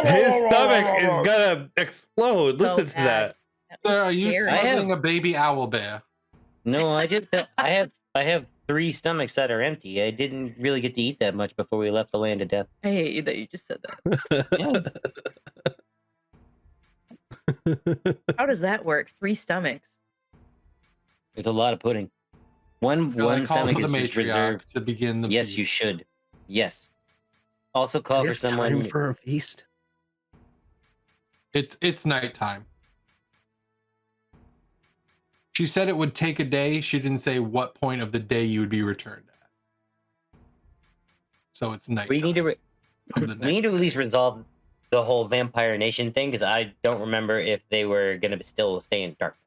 His stomach is gonna explode. So Listen to bad. that. That was Sir, are you scary. I have- smuggling a baby owl bear? No, I have 3 stomachs that are empty. I didn't really get to eat that much before we left the land of death. I hate you that you just said that. How does that work? 3 stomachs. There's a lot of pudding. One Shall I call stomach for the is just matriarch reserved. to begin the Yes, you feast? should. Yes. Also call We for have time someone. for a feast. It's nighttime. She said it would take a day. She didn't say what point of the day you would be returned at. So it's nighttime. We need to. We need to at least resolve the whole Vampire Nation thing, because I don't remember if they were going to still stay in darkness.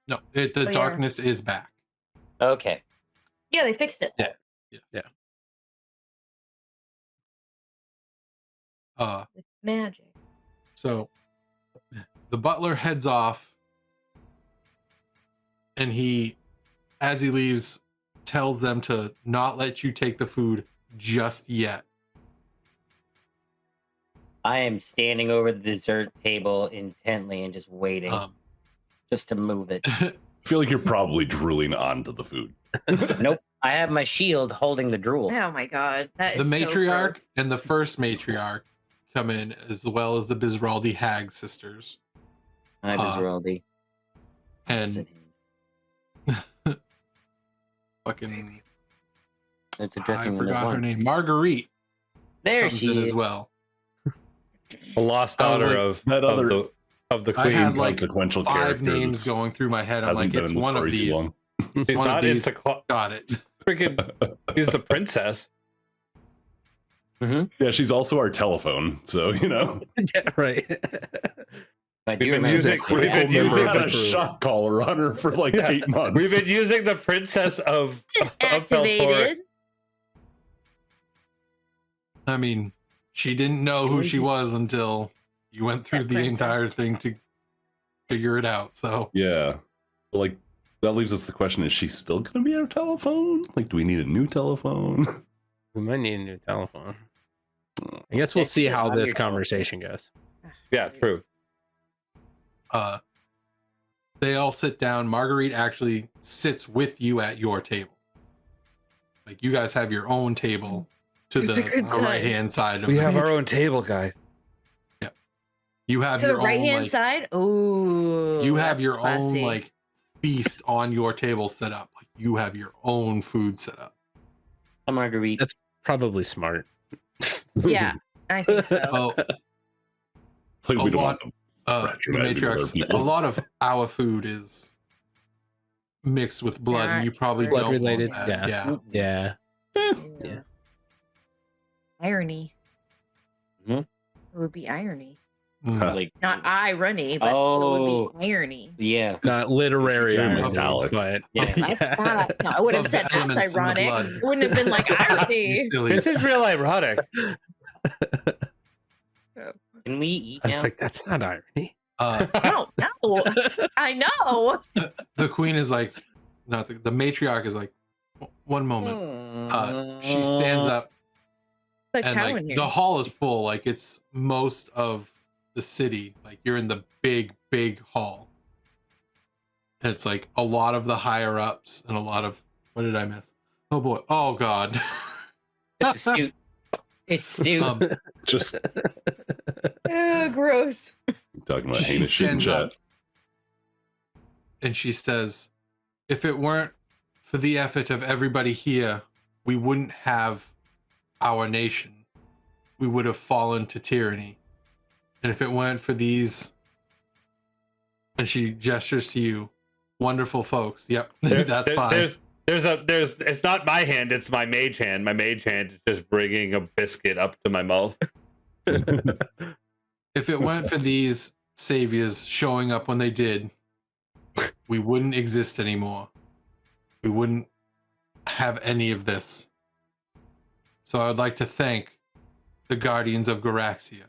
No, the darkness is back. Okay. Yeah, they fixed it. Yeah. Yes. Yeah. It's magic. So the butler heads off, and as he leaves, tells them to not let you take the food just yet. I am standing over the dessert table intently and just waiting just to move it. I feel like you're probably drooling onto the food. Nope. I have my shield holding the drool. Oh my god. That The is matriarch so and the first matriarch come in, as well as the Bisraldi Hag sisters. Hi, Bisraldi. And fucking it's addressing I forgot her name. Marguerite. There comes she in is as well. A lost daughter of the queen. I had like consequential 5 names going through my head. I'm like, it's one of these. She's one not of these. got it. Freaking, she's the princess. Mm-hmm. Yeah, she's also our telephone, so you know. Yeah, right. We've been using a shot caller on her for like 8 months. We've been using the princess of activated. I mean, she didn't know who she was until you went through the entire thing to figure it out. So yeah, like that leaves us the question: is she still going to be our telephone? Like, do we need a new telephone? We might need a new telephone. I guess we'll see how this conversation goes. Yeah, true. They all sit down. Marguerite actually sits with you at your table. Like, you guys have your own table to the right hand side. We have our own table, guys. Yeah, you have to your the right own hand like, side. Oh, you have your classy. own like feast on your table set up. Like, you have your own food set up. Hi, Marguerite. That's probably smart. Yeah, I think so. Well, Like we don't want them the matriarchs, a lot of our food is mixed with blood, and you probably blood don't related. want that. Yeah. Yeah. Irony. Mm-hmm. It would be irony. Like, Not irony, but it would be irony. Yeah. Not literary irony, metallic. but Yeah. No, I would have said that's Elements in the ironic. blood. It wouldn't have been like irony. This is real ironic. Can we eat I was now? like, that's not irony. No, I know. The queen is like, not the matriarch is like, one moment. She stands up, Like and cow like in here. the hall is full. Like, it's most of the city. Like, you're in the big hall. And it's like a lot of the higher ups and a lot of, what did I miss? Oh boy. Oh god. It's a stew. It's stew. Just Gross. talking about She heinous shit in stands chat. up and she says, if it weren't for the effort of everybody here, we wouldn't have our nation. We would have fallen to tyranny. And if it weren't for these, and she gestures to you, wonderful folks. Yep, that's fine. There's it's not my hand, it's my mage hand. My mage hand is just bringing a biscuit up to my mouth. If it weren't for these saviors showing up when they did, we wouldn't exist anymore. We wouldn't have any of this. So I would like to thank the Guardians of Garaxia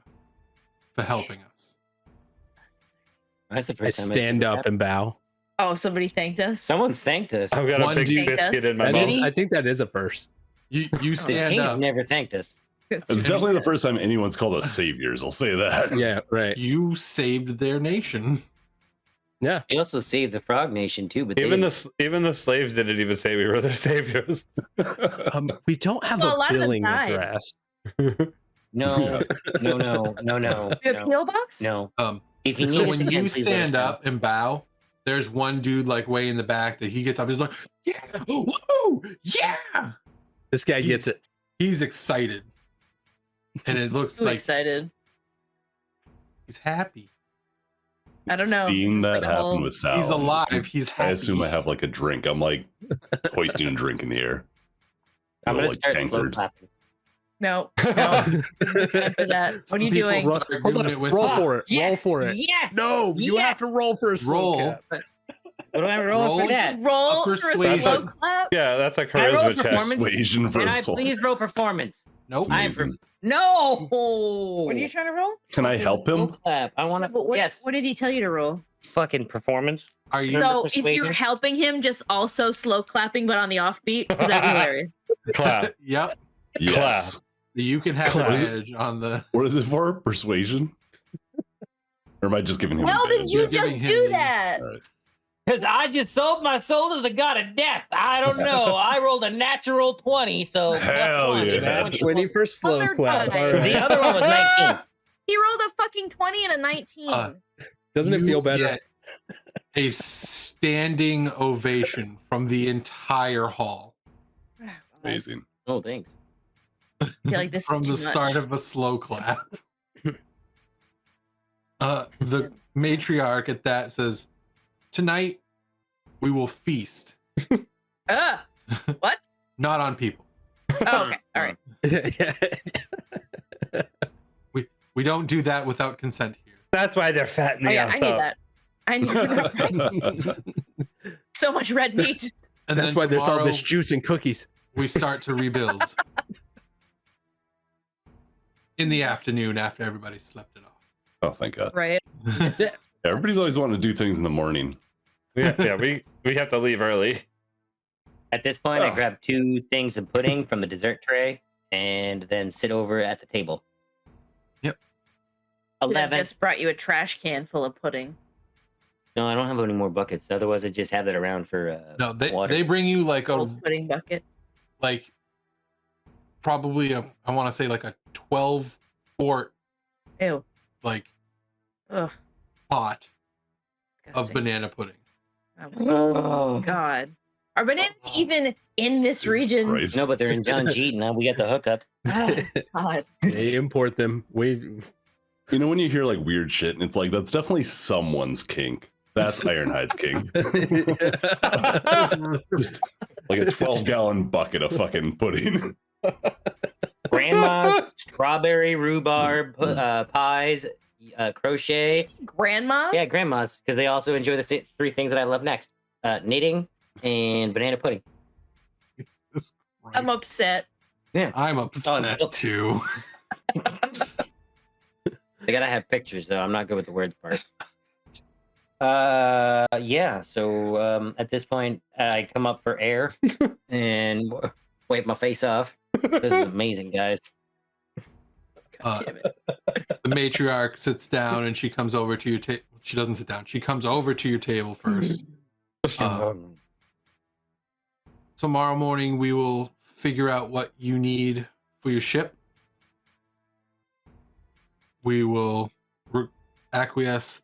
for helping us. That's the I first time stand up and bow. Oh, somebody thanked us. Someone's thanked us. I've got One a big dude- biscuit in my That is- mouth. I think that is a first. You stand He's up. never thanked us. It's definitely the first time anyone's called us saviors. I'll say that. Yeah, right. You saved their nation. Yeah. He also saved the Frog Nation too, but Even the slaves didn't even say we were their saviors. We don't have Well, a a lot of them billing died. address. no. You have a PO box? No. Um, If you need so us when again, you please let us stand know. up and bow, there's one dude like way in the back that he gets up. He's like, "Yeah, woo, yeah!" This guy gets it. He's excited, and it looks I'm like excited. he's happy. I don't know. Seeing This is that like a happen whole- with Saal. He's alive. He's I happy. assume I have like a drink. I'm like hoisting a drink in the air. I'm Little, gonna start slow tankard. clapping. No. This isn't the time for that. What are you doing? Start Hold doing on, it with roll you. for it. Roll Yes! for it. Yes! No, you have to roll for a slow Roll. cap. What do I roll Roll. for that? Roll A for a persuasion. slow clap. Yeah, that's a Can I roll charisma check. performance? Persuasion for Can a I soul. please roll performance? Nope. I Amazing. No. What are you trying to roll? Can I help him? Clap. I want But to. what, Yes. what did he tell you to roll? Fucking performance. Are you Remember So if you're persuasion? helping him, just also slow clapping, but on the offbeat, because that'd be hilarious. Clap. Yep. Yes. You can have Clap. advantage on the. What is it for? Persuasion? Or am I just giving him Well, did advantage? you You're just giving him do the- that? All right. Because I just sold my soul to the god of death. I don't know. I rolled a natural 20, so plus Hell one. yeah. It's Nat 20. 20 for slow Other clap. guy. All right. The other one was 19. He rolled a fucking 20 and a 19. Doesn't it You feel better? get a standing ovation from the entire hall Amazing. Oh, thanks. I feel like this from is the too start much. of a slow clap. The matriarch at that says, "Tonight we will feast, What? not on people. Oh, okay. All right. We don't do that without consent here." That's why they're fat in the Oh, yeah, ass I knew up. that. I knew that. So much red meat. And That's then why there's all tomorrow this juice and cookies. we start to rebuild in the afternoon after everybody slept it off. Oh, thank God. Right. Everybody's always wanting to do things in the morning. We have to leave early. At this point, I Oh. grab 2 things of pudding from the dessert tray and then sit over at the table. Yep. I 11. just brought you a trash can full of pudding. No, I don't have any more buckets. Otherwise, I just have that around for No, water. they bring you like a Old pudding bucket. like probably a I want to say like a 12 quart Ew. like Ugh. pot of Disgusting. banana pudding. Oh, God. Are bananas even in this region? Christ. No, but they're in John G. Now we got the hookup. Oh, God. They import them. We You know when you hear like weird shit and it's like, that's definitely someone's kink. That's Ironhide's kink. Just like a 12-gallon bucket of fucking pudding. Grandma's strawberry rhubarb pies, crochet. Grandma? Yeah, grandma's, because they also enjoy the 3 things that I love next: knitting and banana pudding. Jesus I'm Christ. upset. I'm upset books. too. They gotta have pictures, though. I'm not good with the words part. Yeah. So at this point, I come up for air and wipe my face off. This is amazing, guys. Uh, Damn it. the matriarch sits down and she comes over to your table. She doesn't sit down. She comes over to your table first. Tomorrow morning we will figure out what you need for your ship. We will acquiesce.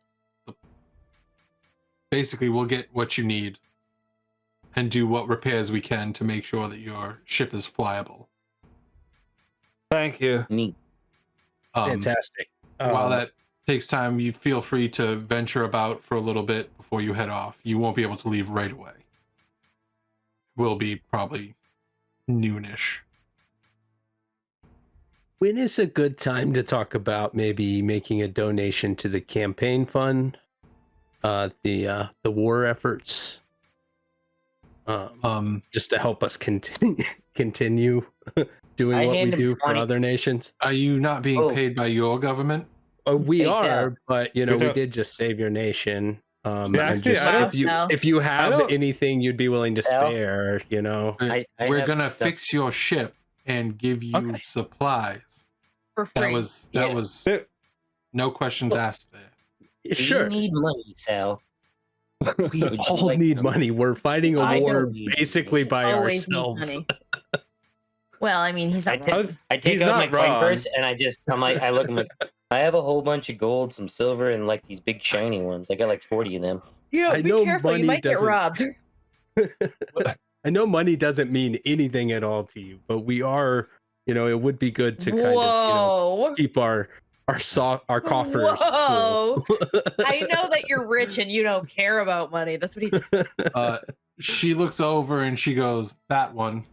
Basically, we'll get what you need and do what repairs we can to make sure that your ship is flyable. Thank you. Neat. fantastic. While that takes time, you feel free to venture about for a little bit before you head off. You won't be able to leave right away. Will be probably noonish. When is a good time to talk about maybe making a donation to the campaign fund, the war efforts, just to help us continue doing I what we hand him do for 20. other nations? Are you not being Oh. paid by your government? We Hey, are, Saal. but you know, We we don't- did just save your nation. Yeah, And actually, just, I don't- if you I have don't- anything you'd be willing to Saal? spare, you know. I We're have gonna stuff- fix your ship and give you Okay. supplies. For free. That was Yeah. no questions asked there. Do Sure, You need money, Sal. we Would you all like need some? money. We're fighting a I war don't need basically money. by Always need ourselves. money. Well, I mean, he's I not take- wrong. I take He's out my not coin wrong. purse and I look. I'm like, I have a whole bunch of gold, some silver, and like these big shiny ones. I got like 40 of them. Yeah, I be know careful. You money might get doesn't- robbed. I know money doesn't mean anything at all to you, but we are, you know, it would be good to kind of, you know, Whoa. keep our coffers Whoa. full. I know that you're rich and you don't care about money. That's what he just said. She looks over and she goes, "That one,"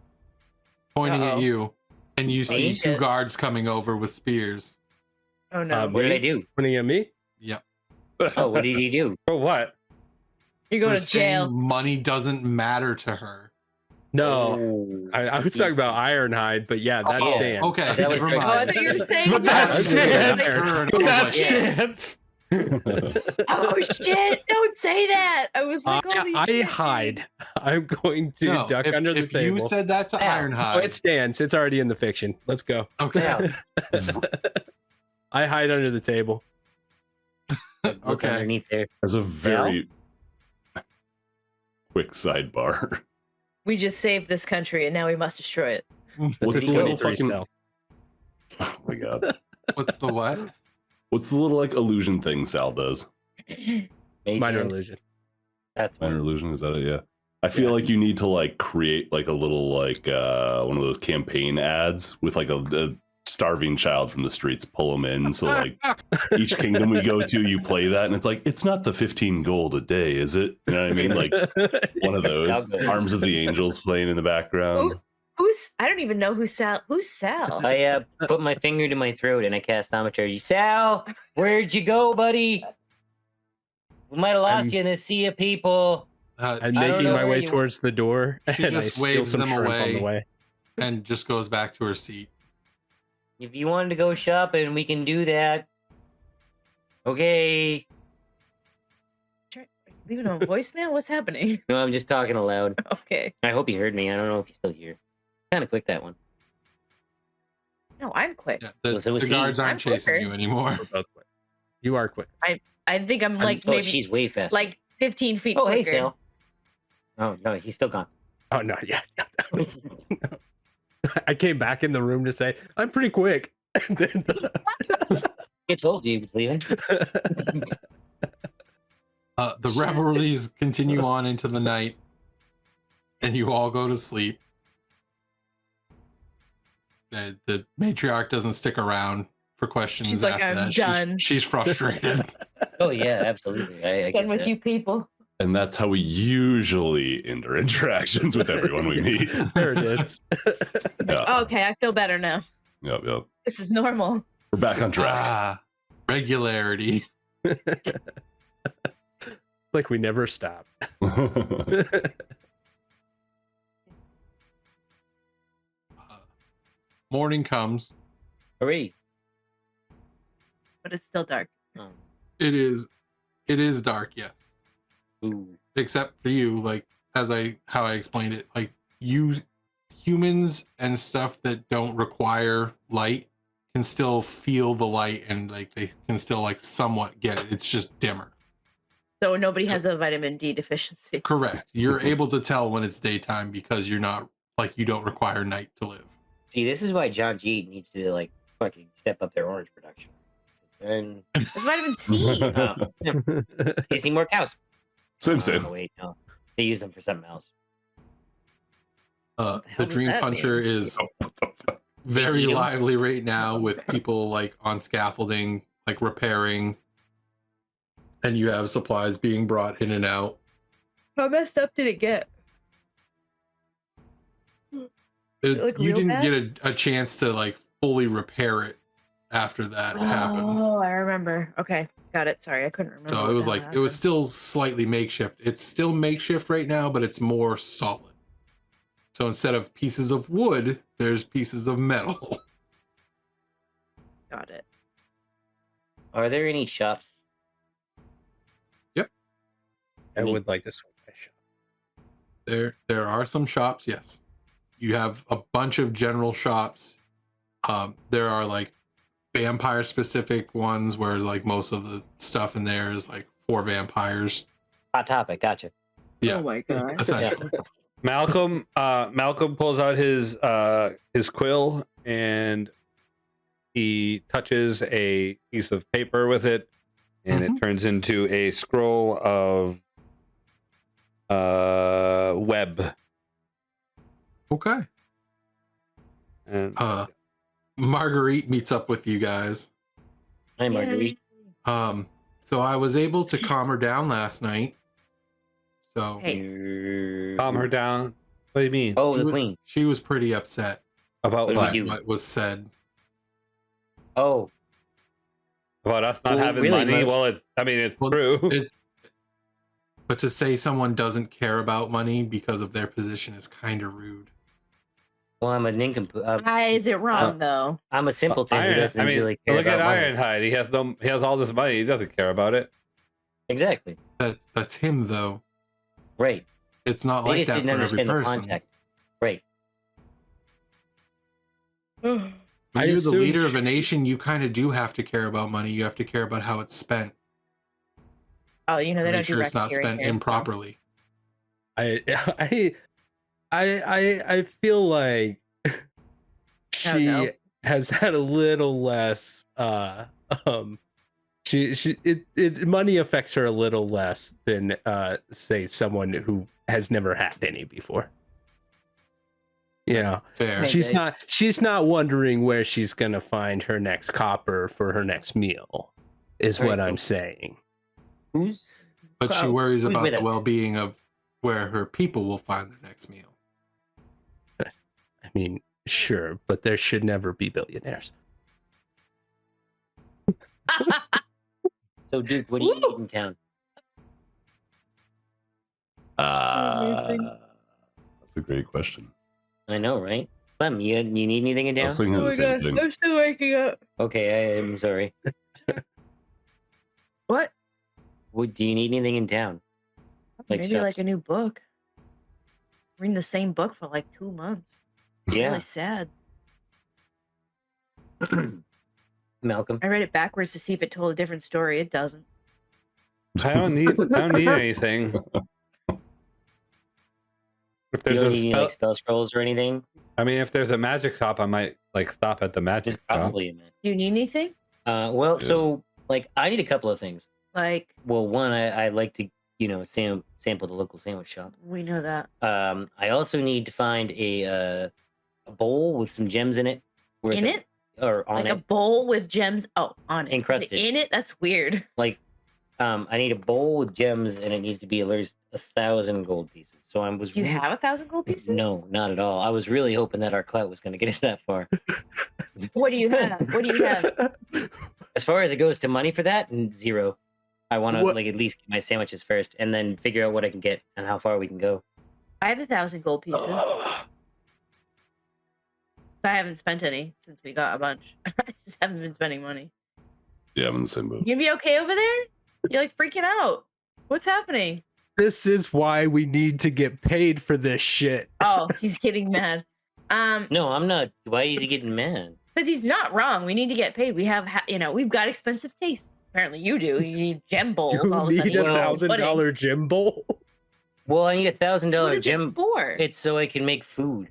pointing at Uh-oh. you. And you see Hey, two shit. guards coming over with spears. Oh no. What did I do? Pointing at me? Yep. Oh, what did he do? For what? You're going For to saying jail. money doesn't matter to her. No. Oh. I was talking about Ironhide, but yeah, that Oh, stands. Okay, That was never correct. Oh, I mind. thought you were saying. But that's I was thinking stance. her, and But I was that's like, yeah. stance. Oh shit! Don't say that. I was like, holy I shit. hide. I'm going to no, duck if, under the if table. you said that to Yeah. Oh, Ironhide, it stands. It's already in the fiction. Let's go. okay, I hide under the table. Look okay. underneath there. As a very quick sidebar. We just saved this country, and now we must destroy it. That's What's a the little 23 fucking? stealth. Oh my god. What's the what? What's the little like illusion thing Sal does? Minor illusion. That's Minor one. illusion, is that it? Yeah. I feel Yeah. like you need to like create like a little like one of those campaign ads with like a starving child from the streets, pull them in. So like each kingdom we go to, you play that, and it's like it's not the 15 gold a day, is it? You know what I mean? Like one of those. Okay. Arms of the Angels playing in the background. Who's? I don't even know who's Sal. Who's Sal? I put my finger to my throat and I cast thaumaturgy. Sal, where'd you go, buddy? We might have lost you in this sea of people. I'm I don't making know my where way you- towards the door, She and I just steal waves some them shrimp on away. the way. And just goes back to her seat. If you wanted to go shopping, we can do that. Okay. Leaving a voicemail? What's happening? No, I'm just talking aloud. Okay. I hope you heard me. I don't know if you're still here. Kind of quick, that one. No, I'm quick. Yeah, Well, so was the he. guards aren't I'm chasing quicker. you anymore. We're both quick. You are quick. I think I'm like Oh, maybe she's way faster. like 15 feet. oh, hey, quicker. Sal. Oh, no, he's still gone. Oh no, yeah. I came back in the room to say I'm pretty quick. And then I told you he was leaving. The revelries continue on into the night, and you all go to sleep. The matriarch doesn't stick around for questions. She's like, after "I'm that. done." She's frustrated. Oh, yeah, absolutely. I Done get with that. you people. And that's how we usually end our interactions with everyone we meet. there it is. Yeah. Oh, okay, I feel better now. Yep, yep. This is normal. We're back on track. Ah, regularity. Like we never stop. Morning comes. Hurry. But it's still dark. Oh. It is dark, yes. Ooh. Except for you, like how I explained it, like you humans and stuff that don't require light can still feel the light, and like they can still like somewhat get it. It's just dimmer. So nobody has a vitamin D deficiency. Correct. You're able to tell when it's daytime because you're not like you don't require night to live. See, this is why John G needs to like fucking step up their orange production. And It's vitamin C. they need more cows. Same, Oh, same. wait, no. They use them for something else. What the hell The does Dream that Puncher mean? is What the fuck? very Eat 'em? lively right now with people like on scaffolding, like repairing, and you have supplies being brought in and out. How messed up did it get? Like You real didn't bad? get a chance to like fully repair it after that happened. Oh, I remember. Okay, got it. Sorry, I couldn't remember. So what it was the like hell it was happened. still slightly makeshift. It's still makeshift right now, but it's more solid. So instead of pieces of wood, there's pieces of metal. Got it. Are there any shops? I would like to swing my shot. There are some shops, yes. You have a bunch of general shops. There are like vampire specific ones where like most of the stuff in there is like for vampires. Hot topic. Gotcha. Yeah, Oh my god. essentially. Malcolm pulls out his quill and he touches a piece of paper with it, and it turns into a scroll of web. Okay. And Marguerite meets up with you guys. Hi, Marguerite. So I was able to calm her down last night. So Hey. calm her down. What do you mean? Oh, the She was- queen. she was pretty upset. About What do we do? what was said. Oh, About us not Well, having really, money? Mo- Well, it's Well, true. But to say someone doesn't care about money because of their position is kind of rude. well, I'm a nincompoop. Why is it wrong though? I'm a simpleton who doesn't really care look at about money. Ironhide. He has all this money. He doesn't care about it. Exactly. That's him though. Right. It's not They like just that didn't for every understand the person. context. Right. When I you're the assume leader of she- a nation, you kind of do have to care about money. You have to care about how it's spent. Oh, you know they Make don't do sure it's not racketeering spent here. improperly. I feel like she no. has had a little less money affects her a little less than say someone who has never had any before. Yeah. Fair. Maybe. She's not wondering where she's gonna find her next copper for her next meal, is Right. what I'm saying. Who's? But she Oh, worries who's about with the us? well-being of where her people will find their next meal. I mean, sure, but there should never be billionaires. So, Duke, what do you eat in town? That's a great question. I know, right? Clem, you need anything in I town? was thinking of the same thing. I'm still waking up. Okay, I'm sorry. What? What, do you need anything in town? Like Maybe shops? like a new book. Reading the same book for like 2 months. Yeah. Really sad. Malcolm. I read it backwards to see if it told a different story. It doesn't. I don't need anything. If You there's don't a need any spell, like spell scrolls or anything? I mean, if there's a magic shop, I might like stop at the magic There's shop. probably in Do you need anything? Well, Yeah. so like I need a couple of things. Like, Well, one, I like to, sample the local sandwich shop. we know that. I also need to find a bowl with some gems in it. In it? Or on Like it. a bowl with gems. Oh, on it. Is it Encrusted. in it? That's weird. Like, I need a bowl with gems, and it needs to be at least 1,000 gold pieces. So I was. Do you have 1,000 gold pieces? No, not at all. I was really hoping that our clout was going to get us that far. What do you have? What do you have? As far as it goes to money for that, 0. I want to What- like at least get my sandwiches first, and then figure out what I can get and how far we can go. I have 1,000 gold pieces. I haven't spent any since we got a bunch. I just haven't been spending money. Yeah, I'm in the same boat. You gonna be okay over there? You're like freaking out. What's happening? This is why we need to get paid for this shit. Oh, he's getting mad. No, I'm not. Why is he getting mad? Because he's not wrong. We need to get paid. We have, we've got expensive tastes. Apparently, you do. You need gem bowls. You All of a sudden, need you a want pudding. $1,000 gym bowl. Well, I need What $1,000 is gem. it for? It's so I can make food,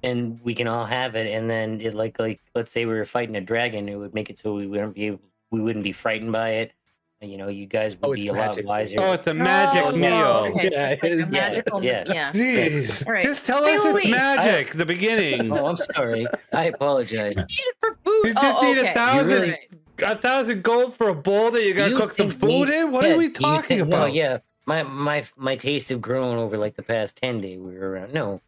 and we can all have it. And then it like let's say we were fighting a dragon, it would make it so we wouldn't be frightened by it. And, you guys would it's be a lot magic. wiser. Oh, it's a magic Oh, meal. Okay, so Yeah, it's like a it's- magical. yeah. Yeah. Jeez. All right. Just tell Wait, us wait, it's wait. magic. The beginning. Oh, I'm sorry. I apologize. You need it for food. You just need okay. 1,000 Right. 1,000 gold for a bowl that you're gonna You cook some think food me- in? What yeah, are we do you talking think- about? No, yeah. My tastes have grown over like the past 10 days we were around. No.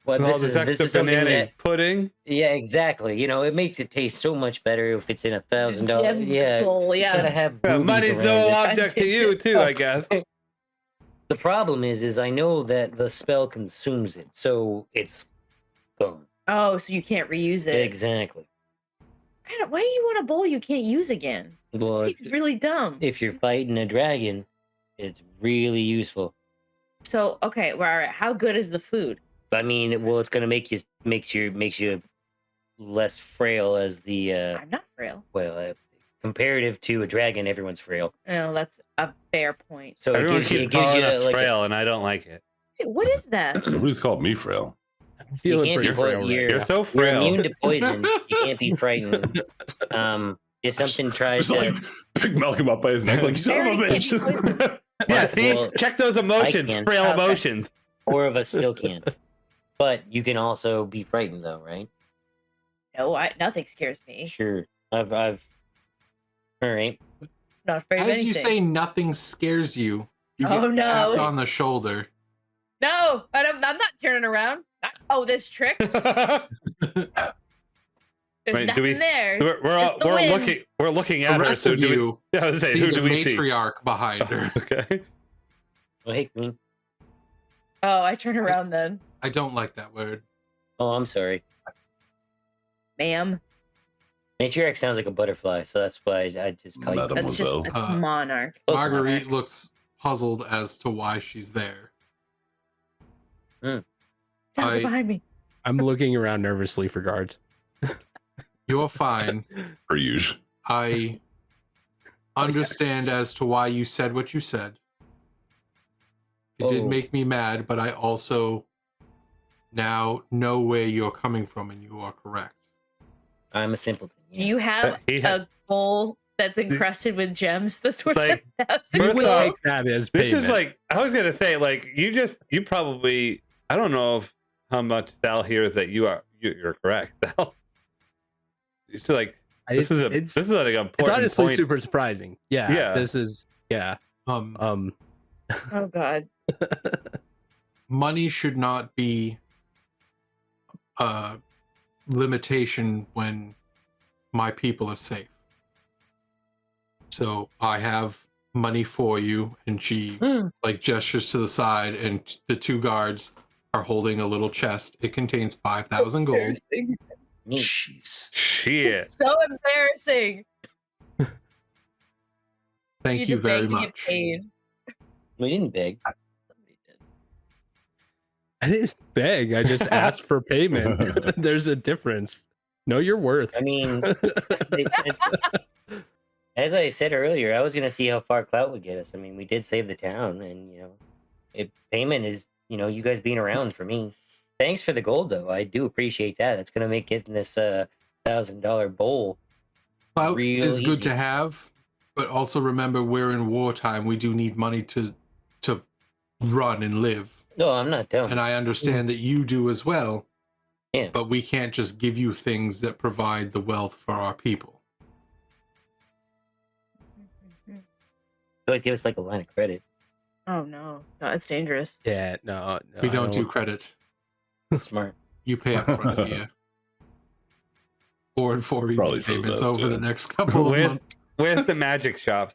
Well, And all this this is extra something banana that, pudding. yeah, exactly. It makes it taste so much better if it's in $1,000. Gem Yeah. bowl, You gotta yeah. have Yeah, boobies money's around no it. object to you, too, I guess. The problem is I know that the spell consumes it, so it's gone. Oh, so you can't reuse it. Exactly. Why do you want a bowl you can't use again? Well, It's really dumb. if you're fighting a dragon, it's really useful. So okay, well, all right. How good is the food? I mean, well, it's gonna makes you less frail as the I'm not frail. comparative to a dragon. Everyone's frail, No, that's a fair point. so Everyone it keeps gives calling you us like frail, and I don't like it. Wait, what is that? Nobody's called me frail. I'm you feeling can't pretty be frail right you're, You're so you're frail. immune to poison. You can't be frightened. If something tries Just to, like pick Malcolm up by his neck, like you son of a Very can't be bitch. Yeah, Well, see? Check those emotions. can. Frail Okay. emotions. 4 of us still can't. But you can also be frightened, though, right? No, nothing scares me. Sure. I've. All right. Not afraid of As anything. you say, nothing scares you. You Oh, get no. tapped on the shoulder. No, I'm not turning around. Oh, this trick? There's Wait, nothing there. Just the we're wind. looking The at her. rest So of do we? you Yeah, I was saying, see who the do we see? matriarch behind her. Okay. Oh, hey, Queen. Oh, I turn around then. I don't like that word. Oh, I'm sorry. Ma'am. Matriarch sounds like a butterfly, so that's why I just call you. Madam. That's just Mademoiselle. a monarch. Close Marguerite monarch. looks puzzled as to why she's there. Sound I- behind me. I'm looking around nervously for guards. You're fine. Per usual. I understand as to why you said what you said. It did Oh. make me mad, but I also now know where you're coming from, and you are correct. I'm a simpleton. Do you have He had- a bowl that's encrusted with gems that's worth Like, 1,000 We Bertha- would gold? take that as This is payment. like, I was gonna say, like, you probably, I don't know if how much Saal hears that you're correct, Saal. It's like, this is like a it's important honestly point. super surprising. Yeah. Yeah. This is yeah. Um, Oh, God. money should not be a limitation when my people are safe. So I have money for you, and she like gestures to the side, and the two guards are holding a little chest. It contains 5,000 gold. Embarrassing. Neat. Jeez. Shit. So embarrassing. Thank need you to very beg to get much. paid. We didn't beg. Somebody did. I didn't beg. I just asked for payment. There's a difference. Know your worth. I mean, as I said earlier, I was gonna see how far clout would get us. I mean, we did save the town, and payment is you guys being around for me. Thanks for the gold, though. I do appreciate that. It's gonna make getting this $1,000 bowl. Clout Real is good easy. to have, but also remember we're in wartime. We do need money to run and live. No, I'm not dumb. And I understand that you do as well. Yeah. But we can't just give you things that provide the wealth for our people. Always give us like a line of credit. Oh, no. No, it's dangerous. Yeah, no. We I don't do credit. Smart. You pay up front here. 4 and 4 Probably easy for the payments best, over yeah. the next couple of With months. where's the magic shop?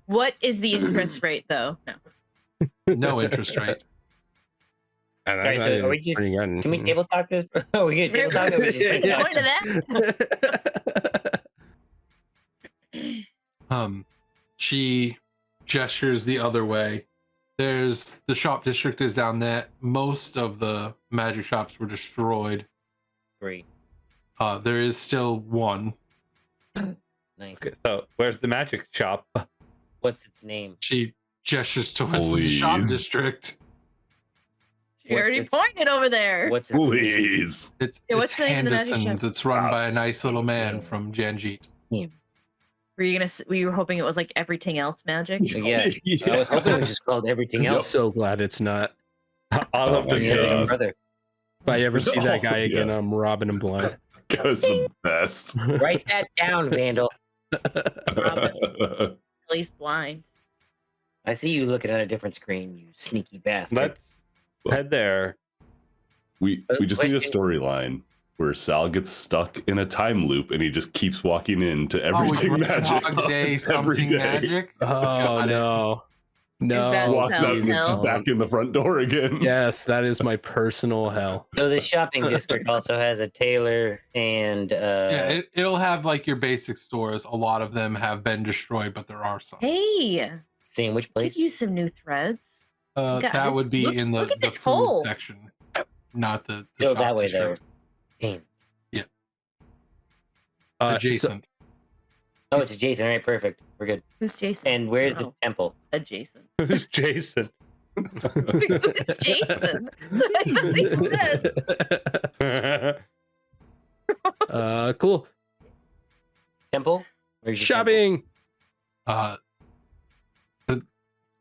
What is the interest rate, though? No. No interest rate. Alright, so are we just- pretty good. Can we table talk this? Are we gonna table talk? Or we just What's the point of that? She gestures the other way. There's the shop district is down there. Most of the magic shops were destroyed. Great. There is still one. Nice. Okay, so where's the magic shop? What's its name? She gestures towards the shop Please. district. She already pointed over there. What's its name? Please. It's, Yeah, what's it's the name of the magic Henderson's. shop? It's run by a nice little man from Janjit. Were you were hoping it was like everything else magic? Yeah. I was hoping it was just called everything I'm else. so glad it's not. All of the my Yeah, like a God. brother. If I ever see that guy Oh, again, yeah. I'm robbing him blind. Guy's the best. Write that down, Vandal. He's blind. I see you looking at a different screen, you sneaky bastard. Let's head there. we just need a Question. storyline where Sal gets stuck in a time loop and he just keeps walking into Oh, everything magic. Groundhog Day, every something day. magic. Oh Got it. no. that No. Walks out and it's hell? just back in the front door again. Yes, that is my personal hell. So the shopping district also has a tailor and Yeah, it'll have like your basic stores. A lot of them have been destroyed, but there are some. Hey, sandwich could place. use some new threads. That guys, would be look- in the, look at the this food hole. section, not the Go shop that way though. district. Damn. So- Adjacent. Oh, it's adjacent. All right, perfect. We're good. Who's Jason? And where's the Oh, temple? adjacent? Who's Jason? Who's Jason? I thought he said. Cool. Temple? Where's your Shopping.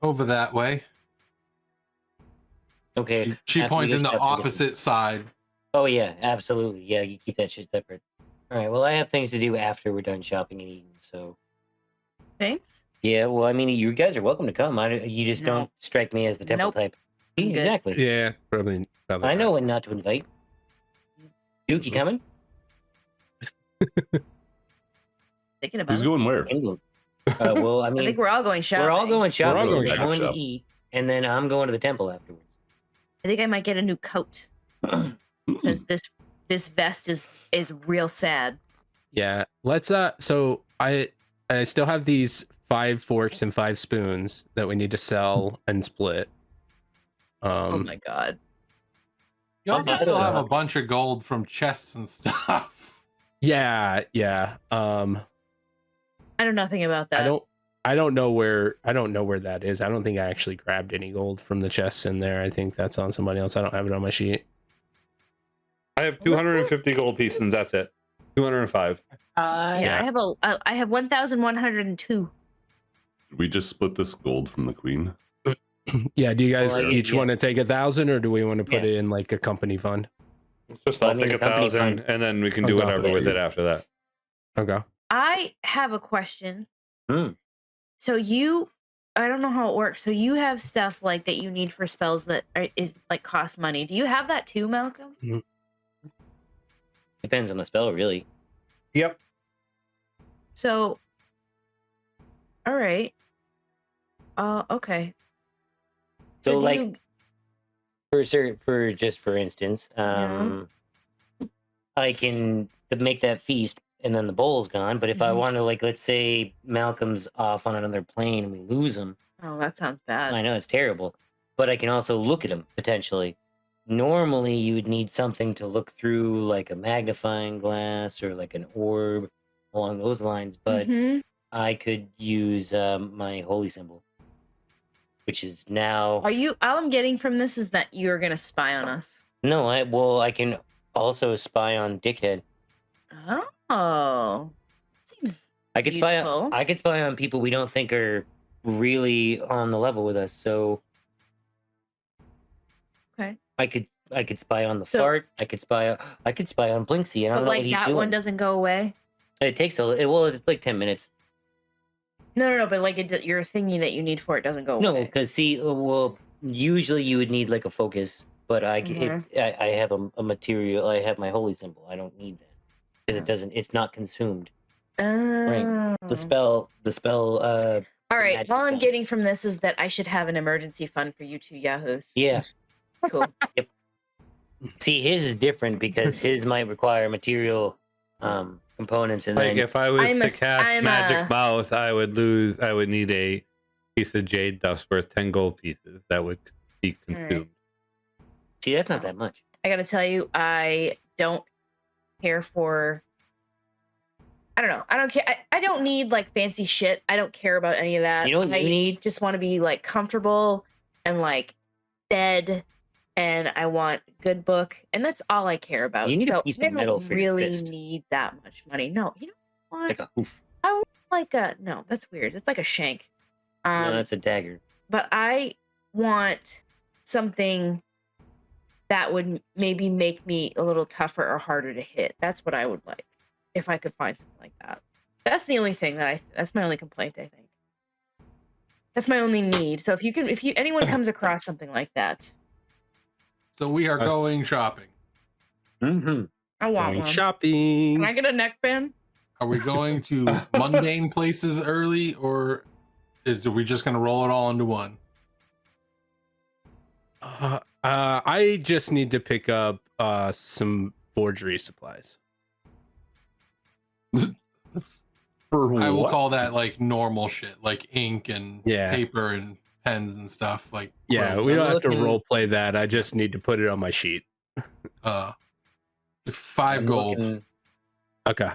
Over that way. temple? Okay. She after we points get in the shopping, we get some- opposite side. Oh yeah, absolutely. Yeah, you keep that shit separate. All right. Well, I have things to do after we're done shopping and eating. So Thanks. yeah. Well, I mean, you guys are welcome to come. You just No. don't strike me as the temple Nope. type. I'm good. Exactly. Yeah, probably. I know when not to invite. Duke, you coming? Thinking about Who's it. going where? Well, I I mean, think we're all going shopping. we're all going shopping. all going We're going shopping. to eat, and then I'm going to the temple afterwards. I think I might get a new coat because this vest is real sad. Yeah, let's. So I still have these 5 forks and 5 spoons that we need to sell and split. Oh my god. You also That's still have a bunch of gold from chests and stuff. Yeah. I know nothing about that. I don't know where that is. I don't think I actually grabbed any gold from the chests in there. I think that's on somebody else. I don't have it on my sheet. I have 250 gold pieces, and that's it. 205. Yeah, I have 1,102. We just split this gold from the queen. Yeah, do you guys Well, each yeah. want to take 1,000, or do we want to put Yeah. it in like a company fund? Just Well, I I'll mean, take the company 1,000, fund- and then we can do Okay. whatever with it after that. Okay. I have a question. Hmm. So I don't know how it works. So you have stuff like that you need for spells that is like cost money. Do you have that too, Malcolm? Depends on the spell, really. Yep. So, all right. Okay. So, do like, you- for instance, Yeah. I can make that feast, and then the bowl's gone. But if I Mhm. want to, like, let's say Malcolm's off on another plane and we lose him, oh, that sounds bad. I know it's terrible, but I can also look at him potentially. Normally, you would need something to look through, like a magnifying glass or like an orb along those lines. But Mhm. I could use my holy symbol, which is now. All I'm getting from this is that you're gonna spy on us. No, I can also spy on Dickhead. Oh, seems I could spy useful. on. I could spy on people we don't think are really on the level with us. So Okay. I could spy on the So- fart. I could spy on Blinksy. I don't But know what like he's that doing. one doesn't go away. It takes it's like 10 minutes. No. But like your thingy that you need for it doesn't go No, away. because see, well, usually you would need like a focus, but I have a material. I have my holy symbol. I don't need that because it doesn't. It's not consumed. Oh. The spell. All right. magic's All I'm done. getting from this is that I should have an emergency fund for you two yahoos. Yeah. Cool. See, his is different because his might require material components, and Like then if I was I'm to a- cast I'm Magic a- Mouth, I would need a piece of jade dust worth 10 gold pieces that would be right. consumed. see that's not that much. I gotta tell you, I don't care for. I don't know. I don't care. I don't need like fancy shit. I don't care about any of that. You know what I you need? just want to be like comfortable and like fed, and I want a good book, and that's all I care about. You need a So piece I of metal don't for your really fist. need that much money. No, you know what? Like a hoof. Like a no. That's weird. It's like a shank. No, that's a dagger. But I want something that would maybe make me a little tougher or harder to hit. That's what I would like if I could find something like that. That's the only thing that's my only complaint, I think. That's my only need. So if anyone comes across something like that, So we are going shopping. Mm-hmm. I want Going one. shopping. Can I get a neckband? Are we going to mundane places early, or are we just going to roll it all into one? I just need to pick up some forgery supplies. For I will what? call that like normal shit, like ink and Yeah. paper and pens and stuff. Like Yeah, quills. we don't have to looking- role play that. I just need to put it on my sheet. 5 gold. Okay.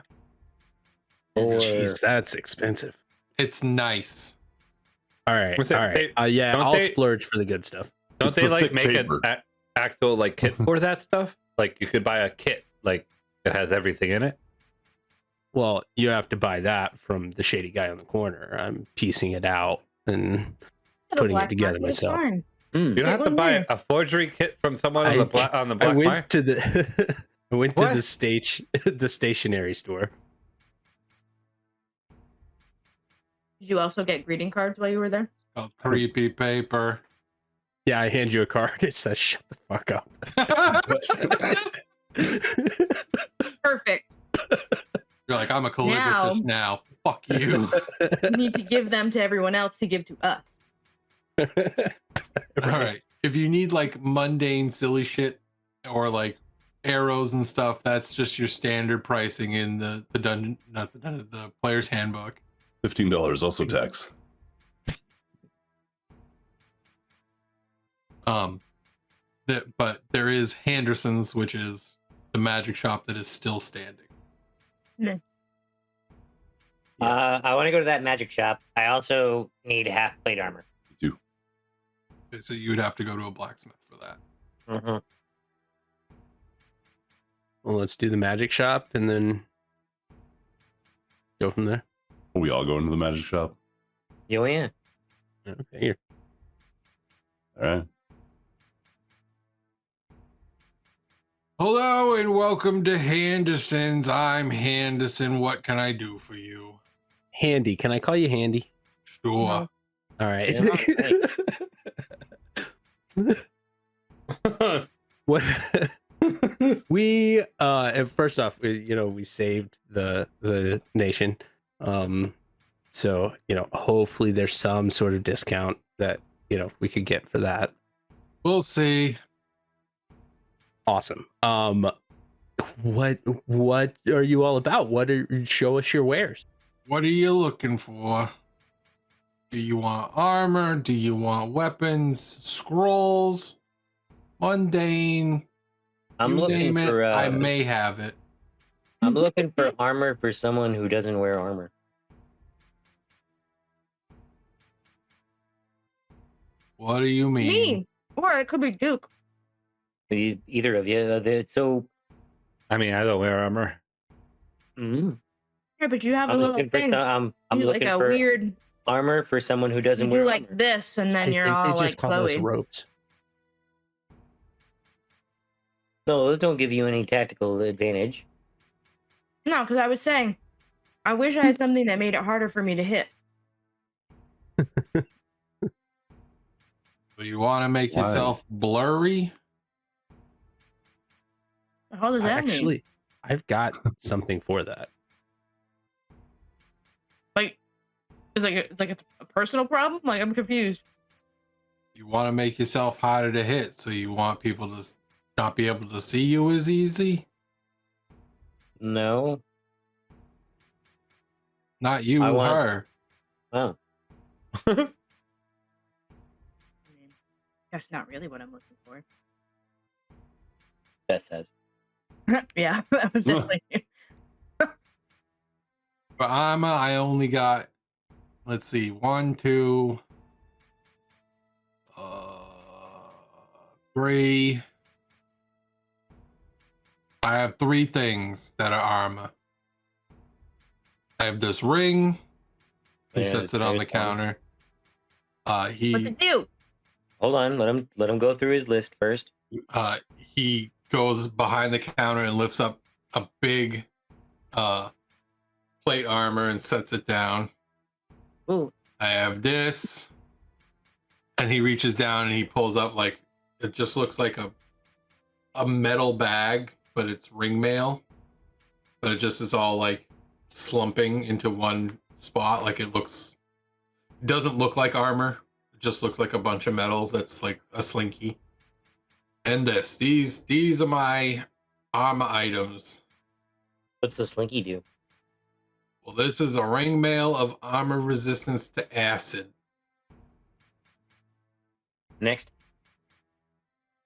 Or Jeez, that's expensive. It's nice. All right. Was it- All right. Yeah, don't I'll they- splurge for the good stuff. Don't It's they the like thick make paper. an actual like kit for that stuff? Like you could buy a kit like it has everything in it. Well, you have to buy that from the shady guy on the corner. I'm piecing it out and putting it together myself. You don't have to one buy there. a forgery kit from someone on the black I market. went to the I went to What? the stationery store. Did you also get greeting cards while you were there? Called creepy paper. Yeah, I hand you a card. It says, "Shut the fuck up." Perfect. You're like, I'm a calligraphist now. Fuck you. You need to give them to everyone else to give to us. All right. If you need like mundane, silly shit or like arrows and stuff, that's just your standard pricing in the dungeon, not the dungeon, the player's handbook. $15, also tax. But there is Henderson's, which is the magic shop that is still standing. I want to go to that magic shop. I also need half plate armor. You So you would have to go to a blacksmith for that. Mm-hmm. Well, let's do the magic shop and then go from there. Are we all going to the magic shop? Oh, yeah. Okay, here. All right. Hello and welcome to Henderson's. I'm Henderson. What can I do for you? Handy. Can I call you Handy? Sure. All right. Yeah, What we and first off, we saved the nation. So, hopefully there's some sort of discount that, we could get for that. We'll see. Awesome. What are you all about? Show us your wares. What are you looking for? Do you want armor? Do you want weapons? Scrolls? Mundane? I'm You looking name it, for. I may have it. I'm looking for armor for someone who doesn't wear armor. What do you mean? Me, or it could be Duke. Either of you. So. I mean, I don't wear armor. Mm, Yeah, but you have a I'm little looking for. thing. I'm You looking like a for weird. armor for someone who You doesn't do wear like armor. this, and then I you're think all they like just call those Chloe. ropes. No, those don't give you any tactical advantage. No, because I was saying, I wish I had something that made it harder for me to hit. So you want to make Why? yourself blurry? How does that mean? Actually, I've got something for that. Like, it's like a personal problem. Like, I'm confused. You want to make yourself harder to hit, so you want people to not be able to see you as easy? No. Not you, I want- her. Oh. I mean, that's not really what I'm looking for. Beth says. Yeah, that was definitely. For armor, I only got, let's see, 1, 2, 3. I have 3 things that are armor. I have this ring. He Yeah, sets it on the there's one. counter. What's He it do? Hold on. Let him go through his list first. he goes behind the counter and lifts up a big plate armor and sets it down. Ooh, I have this, and he reaches down and he pulls up like it just looks like a metal bag, but it's ring mail. But it just is all like slumping into one spot. Like it doesn't look like armor. It just looks like a bunch of metal that's like a slinky. And these are my armor items. What's the slinky do? Well, this is a ring mail of armor resistance to acid. Next.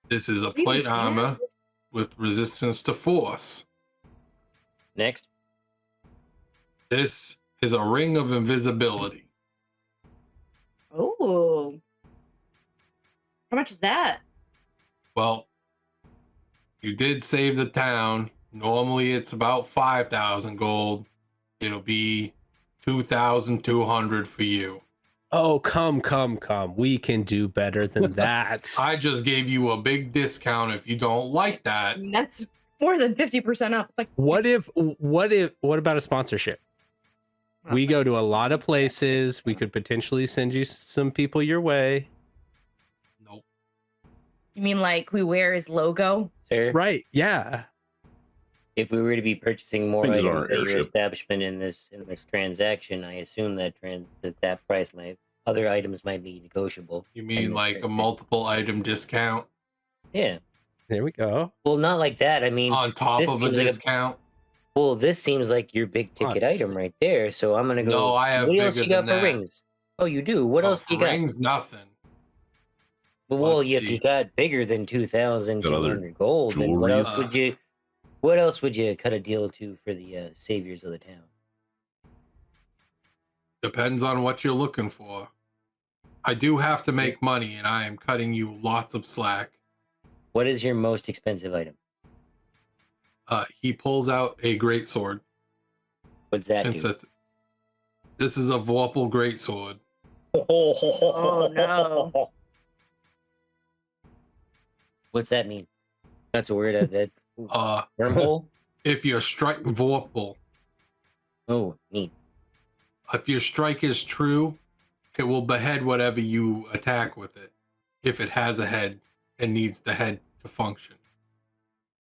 This is a You plate can see armor acid? with resistance to force. Next. This is a ring of invisibility. oh. How much is that? Well, you did save the town. Normally it's about 5,000 gold. It'll be 2,200 for you. Oh, come. We can do better than that. I just gave you a big discount if you don't like that. I mean, that's more than 50% off. It's like, What about a sponsorship? We go to a lot of places. We could potentially send you some people your way. Nope. You mean like we wear his logo? Sir, Right. Yeah. if we were to be purchasing more Things items aren't at your airship. establishment in this transaction, I assume that that price might other items might be negotiable. You in mean this like a transaction. multiple item discount Yeah. There we go. Well, not like that. I mean, on top this of a seems like discount? well, this seems like your big ticket item Obviously. right there. So I'm gonna go. No, I have What else bigger you got than for that. rings? Oh, you do. What else For do you got? rings, nothing. Well, let's you see. got bigger than 2,200 gold. Then what else jewelries. would you? What else would you cut a deal to for the saviors of the town? Depends on what you're looking for. I do have to make money, and I am cutting you lots of slack. What is your most expensive item? He pulls out a greatsword What's that and do? says, "This is a Vorpal greatsword." Oh, no. What's that mean? That's a word. That wormhole. If your strike Vorpal, Oh, neat. if your strike is true, it will behead whatever you attack with it. If it has a head and needs the head to function,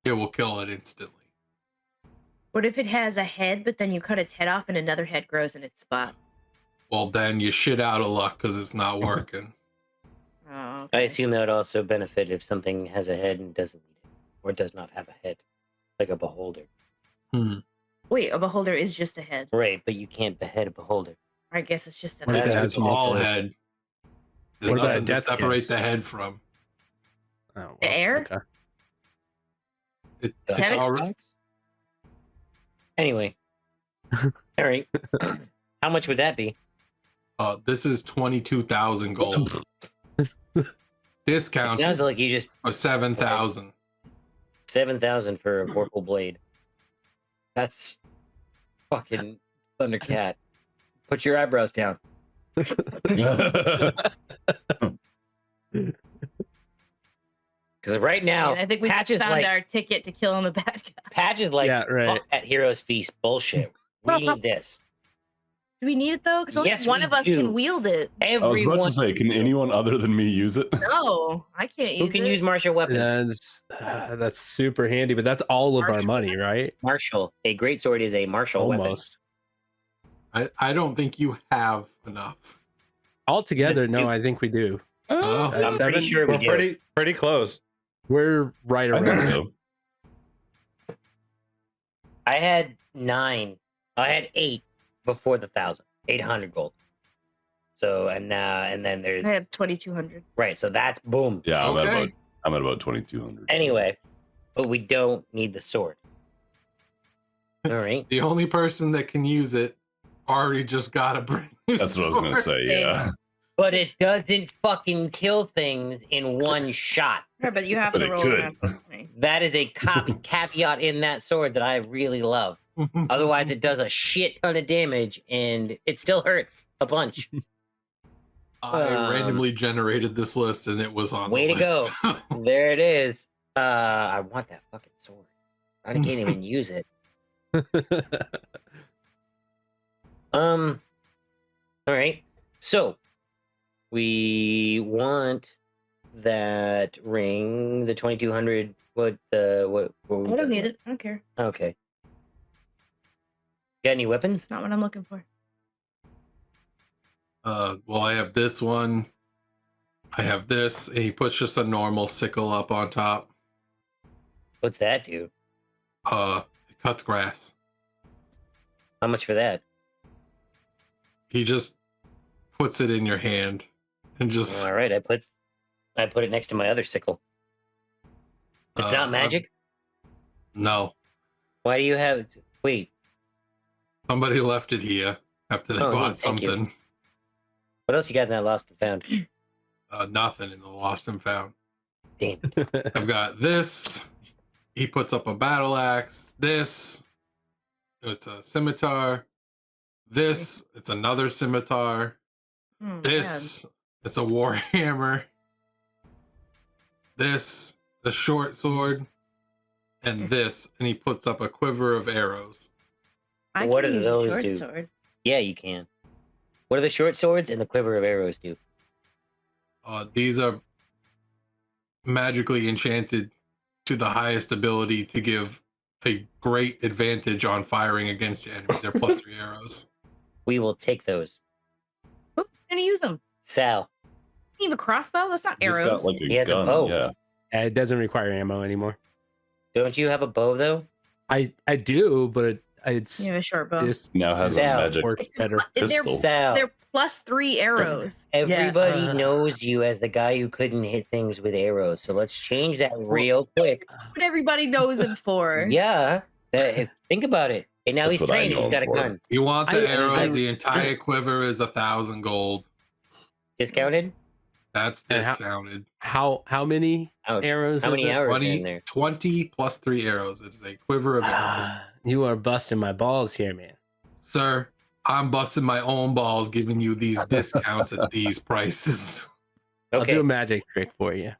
it will kill it instantly. What if it has a head, but then you cut its head off and another head grows in its spot? Well, then you shit out of luck because it's not working. Oh, I okay. assume that would also benefit if something has a head and doesn't need it, or does not have a head, like a beholder. Wait, a beholder is just a head. Right, but you can't behead a beholder. I guess it's just an What if eye. it has It's all multiple- head. There's Or is that a nothing to death separate kiss? the head from. Oh, well, The air? Okay. It's Tennis already, shots? Anyway, all right. How much would that be? this is 22,000 gold. It Discount sounds like you just for 7,000. 7,000 for a vorpal blade. That's fucking Thundercat. Put your eyebrows down. Because right now, And I think we Patch just is found like our ticket to killing the bad guy. Patch is like Yeah, right. fuck that Heroes Feast bullshit. We need this. Do we need it though? Because only Yes, one we of us do. can wield it. I was about Everyone to say, can anyone other than me use it? No, I can't use who can it. use martial weapons. That's super handy, but that's all of our Martial money, right? Martial. A greatsword is a martial weapon. Almost. I don't think you have enough. Altogether, no, I think we do. Oh, That's I'm pretty 7? sure we We're do. pretty close. We're right I around think it. so. I had 9. I had 8 before the 1,000. 800 gold. So and then there's I have 2,200. right. So that's boom. Yeah, Okay. I'm at about 2,200. Anyway, but we don't need the sword. All right. The only person that can use it already just got a brand new That's what I was gonna sword. say. Yeah, But it doesn't fucking kill things in one shot. Yeah, but you have But to it roll could. around with me. That is a caveat in that sword that I really love. Otherwise, it does a shit ton of damage and it still hurts a bunch. I randomly generated this list and it was on Way the to go. list. There it is. I want that fucking sword. I can't even use it. All right. So we want that ring, the 2,200. What I don't need it. I don't care. Okay. Got any weapons? Not what I'm looking for. Well, I have this one. I have this. And he puts just a normal sickle up on top. What's that do? It cuts grass. How much for that? He just puts it in your hand and just. All right, I put it next to my other sickle. It's not magic. No, Why do you have it? Wait, somebody left it here after they Oh, bought neat, thank you. something. what else you got in that lost and found? Nothing in the lost and found. Damn it. I've got this. He puts up a battle axe. This. It's a scimitar. This. It's another scimitar. Oh, This. It's a war hammer. This. The short sword. And this. And he puts up a quiver of arrows. man. I What can do use a those short do? sword. Yeah, you can. What do the short swords and the quiver of arrows do? These are magically enchanted to the highest ability to give a great advantage on firing against your enemy. They're +3 arrows. We will take those. Who's gonna use them? Sal. You have a crossbow? That's not Just arrows. got like a He has a gun. bow. Yeah. It doesn't require ammo anymore. Don't you have a bow though? I do, but it's You have a short bow. this Now has a Sal. magic works better. pistol. Sal. They're +3 arrows. Everybody Yeah, knows you as the guy who couldn't hit things with arrows. So let's change that real quick. What everybody knows him for. Yeah. Think about it. And now That's he's what I trained. know He's him got a for. gun. You want the I- arrows? I- The entire quiver is 1,000 gold. Discounted? That's And how- discounted. How many Ouch. arrows? How is many it? hours are in 20, there? 20 plus 3 arrows. It is a quiver of arrows. You are busting my balls here, man. Sir, I'm busting my own balls giving you these discounts at these prices. I'll Okay. do a magic trick for you.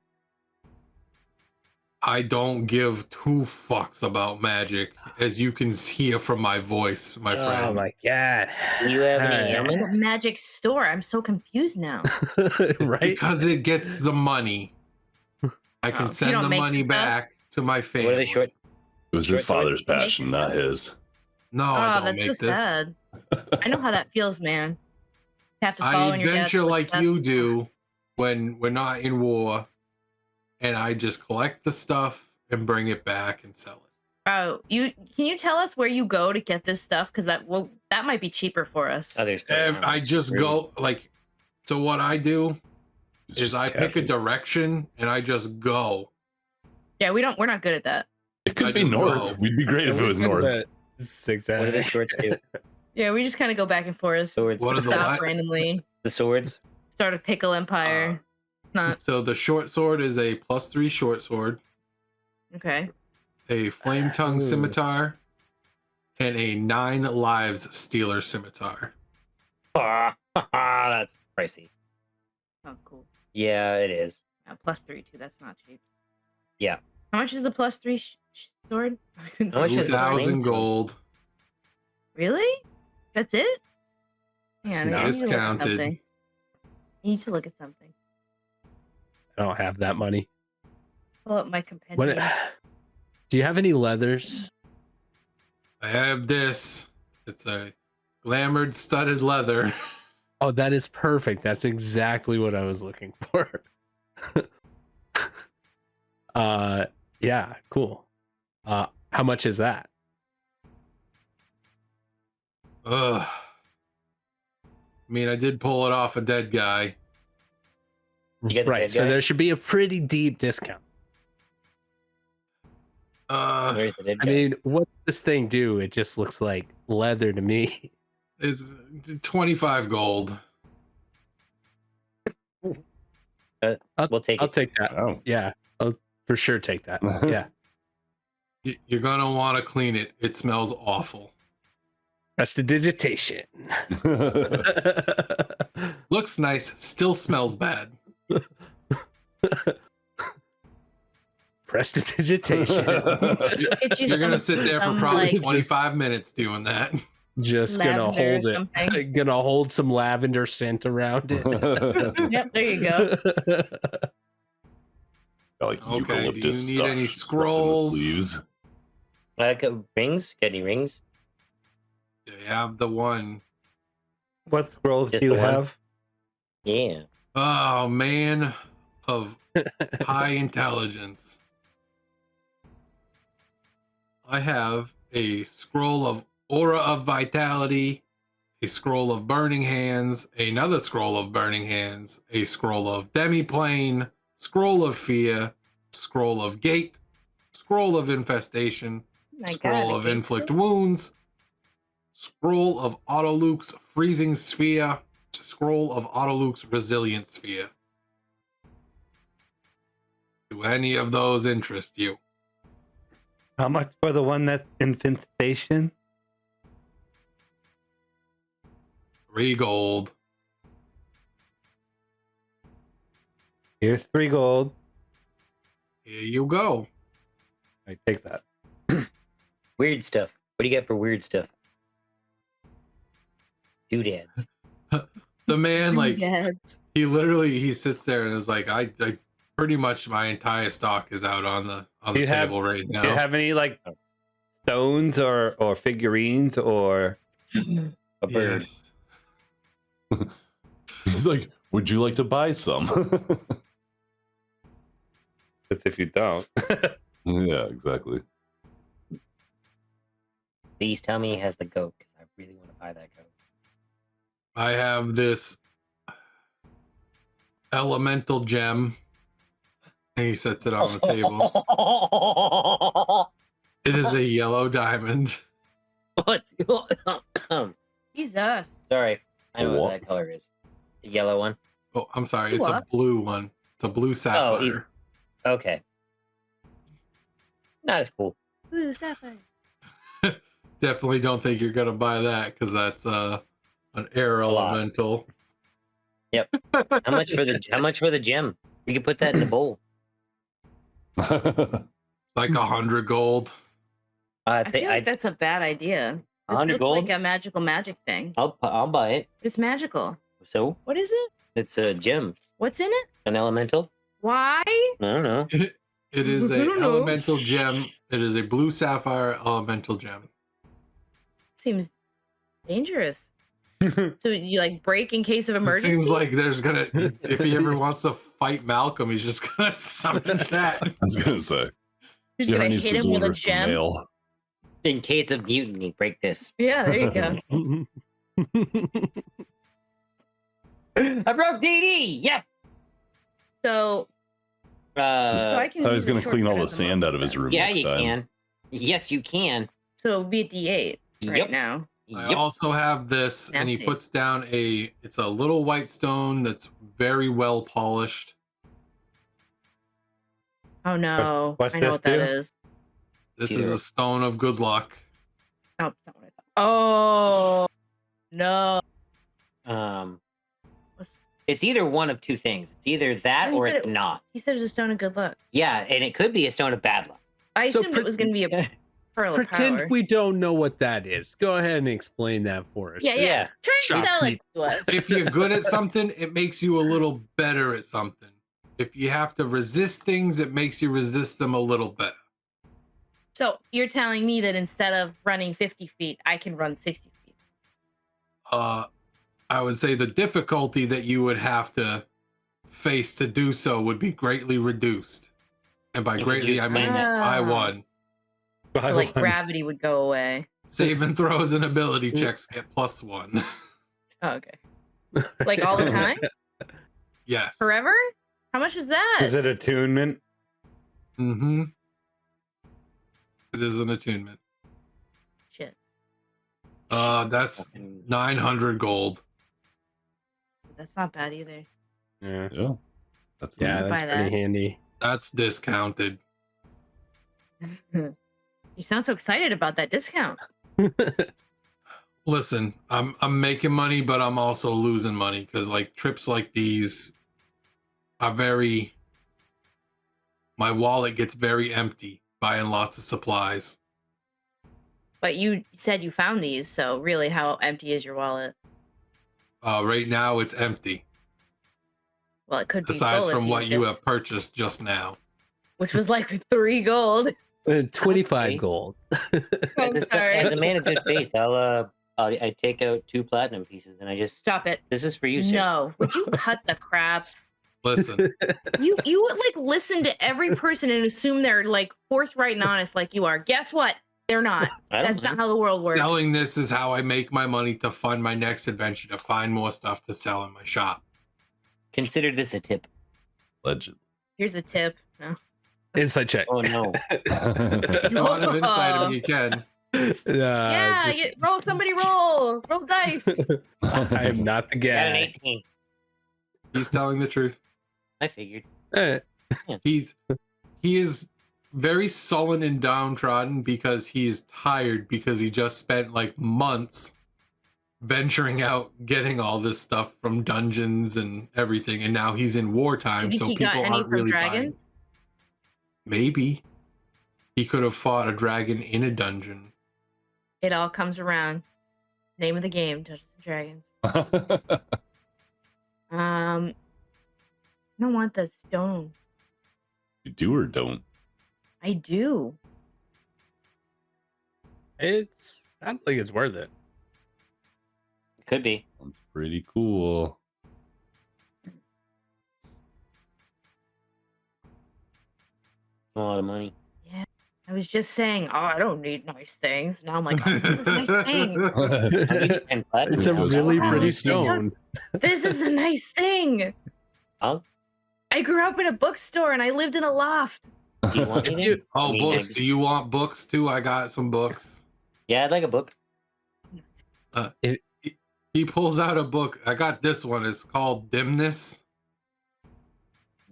I don't give 2 fucks about magic, as you can hear from my voice, my Oh friend. my god! Do you have any Alright. ailments? Magic store. I'm so confused now. Right? Because it gets the money. I can Oh, so you send don't the make money the stuff? back to my family. What are they short? It was his Short sword? father's You make passion, this not stuff? his. No, Oh, I don't that's make so this. sad. I know how that feels, man. You have to I follow in your dad's adventure like footsteps. you do when we're not in war, and I just collect the stuff and bring it back and sell it. Oh, can you tell us where you go to get this stuff? Because that might be cheaper for us. Other stuff. I just go like, so what I do It's is just I pick a casual. direction and I just go. Yeah, we're not good at that. It I could be just north. go. We'd be great if it was north. What do the shorts do? Yeah, we just kind of go back and forth. Swords. What are the Stop what? randomly. The swords. Start a pickle empire. Not So the short sword is a +3 short sword, okay. a flame tongue Ooh. scimitar, and a 9 lives stealer scimitar. That's pricey. Sounds cool. Yeah, it is. +3 too. That's not cheap. Yeah. How much is the +3 sword? I couldn't How much see. is the 2,000 flame tongue? gold. Really? That's it? It's I need to look at discounted. something. I need to look at something. I don't have that money. Pull up my compendium. What? Do you have any leathers? I have this. It's a glamored studded leather. Oh, that is perfect. That's exactly what I was looking for. Yeah, cool. How much is that? Ugh. I mean, I did pull it off a dead guy. You get the Right, dead so guy? there should be a pretty deep discount. Where's the dead I guy? mean, what does this thing do? It just looks like leather to me. Is 25 gold. We'll take I'll it. take that. Oh. Yeah, I'll for sure take that. Yeah. You're gonna want to clean it. It smells awful. Prestidigitation. Looks nice. Still smells bad. Prestidigitation. Get you You're gonna some- sit there for some, probably like, 25 minutes doing that. Just gonna lavender or hold it. something. Gonna hold some lavender scent around it. Yep, there you go. Like Okay, do you eucalyptus need stuff any stuck in the scrolls? sleeves. Rings? Get any rings? They have the one. What scrolls Just do you the one? have? Yeah. Oh, man of high intelligence. I have a scroll of Aura of Vitality, a scroll of Burning Hands, another scroll of Burning Hands, a scroll of Demiplane, scroll of Fear, scroll of Gate, scroll of Infestation, My scroll God, of I hate Inflict you. Wounds, scroll of Autoluke's Freezing Sphere, scroll of Autoluke's Resilient Sphere. Do any of those interest you? How much for the one that's infestation? 3 gold. Here's 3 gold. Here you go. I take that. Weird stuff. What do you got for weird stuff? Doodads. The man, like, Doodads. he literally, he sits there and is like, I Pretty much my entire stock is out on the Do you have- table right now. Do you have any like stones or figurines or? A bird. Yes. He's like, would you like to buy some? That's if you don't. Yeah, exactly. Please tell me he has the goat because I really want to buy that goat. I have this elemental gem, and he sets it on the table. It is a yellow diamond. What? Jesus. Sorry, I know What? what that color is. The yellow one. Oh, I'm sorry. It's a What? blue one. It's a blue sapphire. Okay. Not as cool. Blue sapphire. Definitely don't think you're gonna buy that because that's an air A lot. elemental. How much for the gem? We could put that in the bowl. It's like 100 gold. I I think feel like that's a bad idea. This 100 looks gold? like a magic thing. I'll buy it. It's magical. So What is it? it's a gem, What's in it? an elemental. Why? I don't know. It is I a don't know. elemental gem. It is a blue sapphire elemental gem. Seems dangerous. So you like break in case of It emergency? seems like there's gonna, if he ever wants to fight Malcolm, he's just gonna summon that. I was gonna say. You're just Ever gonna needs hit to him with a deliver some gem. mail. In case of mutiny, break this. Yeah, there you go. I broke DD. Yes. So Uh, I can So use he's gonna the clean all shortcut the as a sand out of his modifier. room. yeah, next you time. can. Yes, you can. So it'll be a D8 right Yep. now. I Yep. also have this, and he Nasty. puts down it's a little white stone that's very well polished. Oh no. what's I know this what that do? is. This is a stone of good luck. Oh, it's not what I thought. Oh no. What's- It's either one of two things. It's either that No, he or said it's it- not. He said it was a stone of good luck. Yeah, and it could be a stone of bad luck. I So assumed it was gonna be a pearl of Pretend power. we don't know what that is. Go ahead and explain that for us. Yeah. Yeah. Try and Shock sell me. it to us. If you're good at something, it makes you a little better at something. If you have to resist things, it makes you resist them a little better. So you're telling me that instead of running 50 feet, I can run 60 feet. I would say the difficulty that you would have to face to do so would be greatly reduced. And by Could you greatly, I mean explain that? I Ah. won. So, like gravity would go away. Saving throws and ability checks get +1. Oh, okay. Like all the time? Yes. Forever? How much is that? Is it attunement? Mm-hmm. It is an attunement. Shit. That's Fucking- 900 gold. That's not bad either. Yeah, Yeah. That's yeah, Buy that's that. pretty handy. That's discounted. You sound so excited about that discount. Listen, I'm making money, but I'm also losing money because like trips like these are my wallet gets very empty buying lots of supplies. But you said you found these, so really, how empty is your wallet? Right now it's empty, Well, it could be aside full if from what you just- have purchased just now. which was like 3 gold. 25 Okay. gold. I'm As sorry. a man of good faith, I take out 2 platinum pieces and I just Stop it. this is for you, sir. No. Would you cut the crap? Listen, You would like listen to every person and assume they're like forthright and honest like you are. Guess what? They're not. I don't That's not know. how the world works. selling this is how I make my money to fund my next adventure, to find more stuff to sell in my shop. Consider this a tip. legend. Here's a tip. No. Insight check. Oh no. If you want to insight him, you can. Yeah, just- roll somebody roll. Roll dice. I am not the Got an guy. 18. He's telling the truth. I figured. Eh, He is very sullen and downtrodden because he's tired because he just spent like months venturing out getting all this stuff from dungeons and everything, and now he's in wartime, Do you so think he people got any aren't from really dragons? buying. Maybe he could have fought a dragon in a dungeon. It all comes around. Name of the game, Dungeons and Dragons. I don't want the stone. You do or don't? I do. It sounds like it's worth it. Could be. Sounds pretty cool. A lot of money. I was just saying, oh, I don't need nice things. Now I'm like, oh, this is a nice thing. And platinum It's a now. really Wow. pretty stone. This is a nice thing. Oh, I grew up in a bookstore and I lived in a loft. do you want If anything? you- Oh, I mean, books. Do you want books too? I got some books. Yeah, I'd like a book. He pulls out a book. I got this one. It's called Dimness.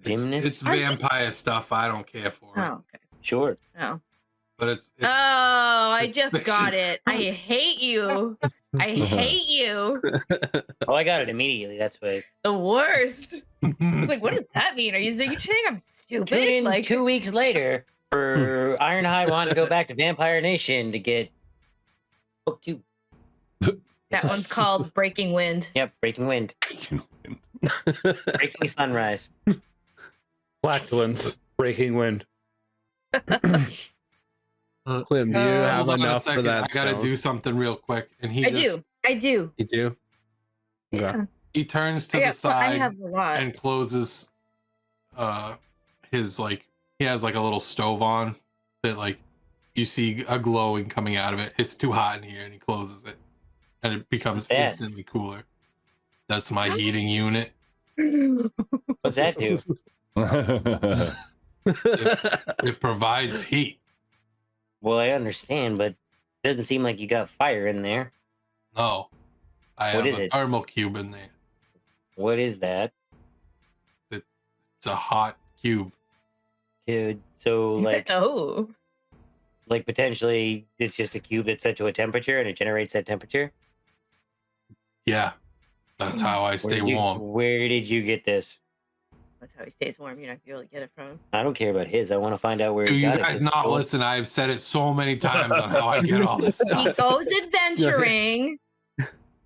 Dimness? It's vampire stuff. I don't care for it. Oh, okay. Sure. Oh. But it's Oh, I it's just fiction. got it. I hate you. I hate you. Oh, I got it immediately. That's why. The worst. It's like, what does that mean? Are you saying I'm stupid? Tune in Like 2 weeks later for Ironhide wanting to go back to Vampire Nation to get book 2. that one's called Breaking Wind. Yep, Breaking Wind. Breaking Sunrise. Flatulence, breaking wind. Clem, do you have hold on a enough for second. that? I gotta stone? do something real quick. And he I just do. I do. You do? Okay. Yeah. he turns to I the got- I side have a lot. and closes his like he has like a little stove on that like you see a glowing coming out of it. It's too hot in here and he closes it. And it becomes Yes. instantly cooler. That's my heating unit. What's that do? It provides heat. Well, I understand, but it doesn't seem like you got fire in there. No. I What have is a it? thermal cube in there. What is that? It's a hot cube. Dude, so like oh. potentially it's just a cube that's set to a temperature and it generates that temperature? Yeah. That's how I stay warm. Where did you get this? That's how he stays warm. You're not gonna be able to get it from him. I don't care about his. I want to find out where Do he you got guys it. not listen? I've said it so many times on how I get all this He stuff. goes adventuring.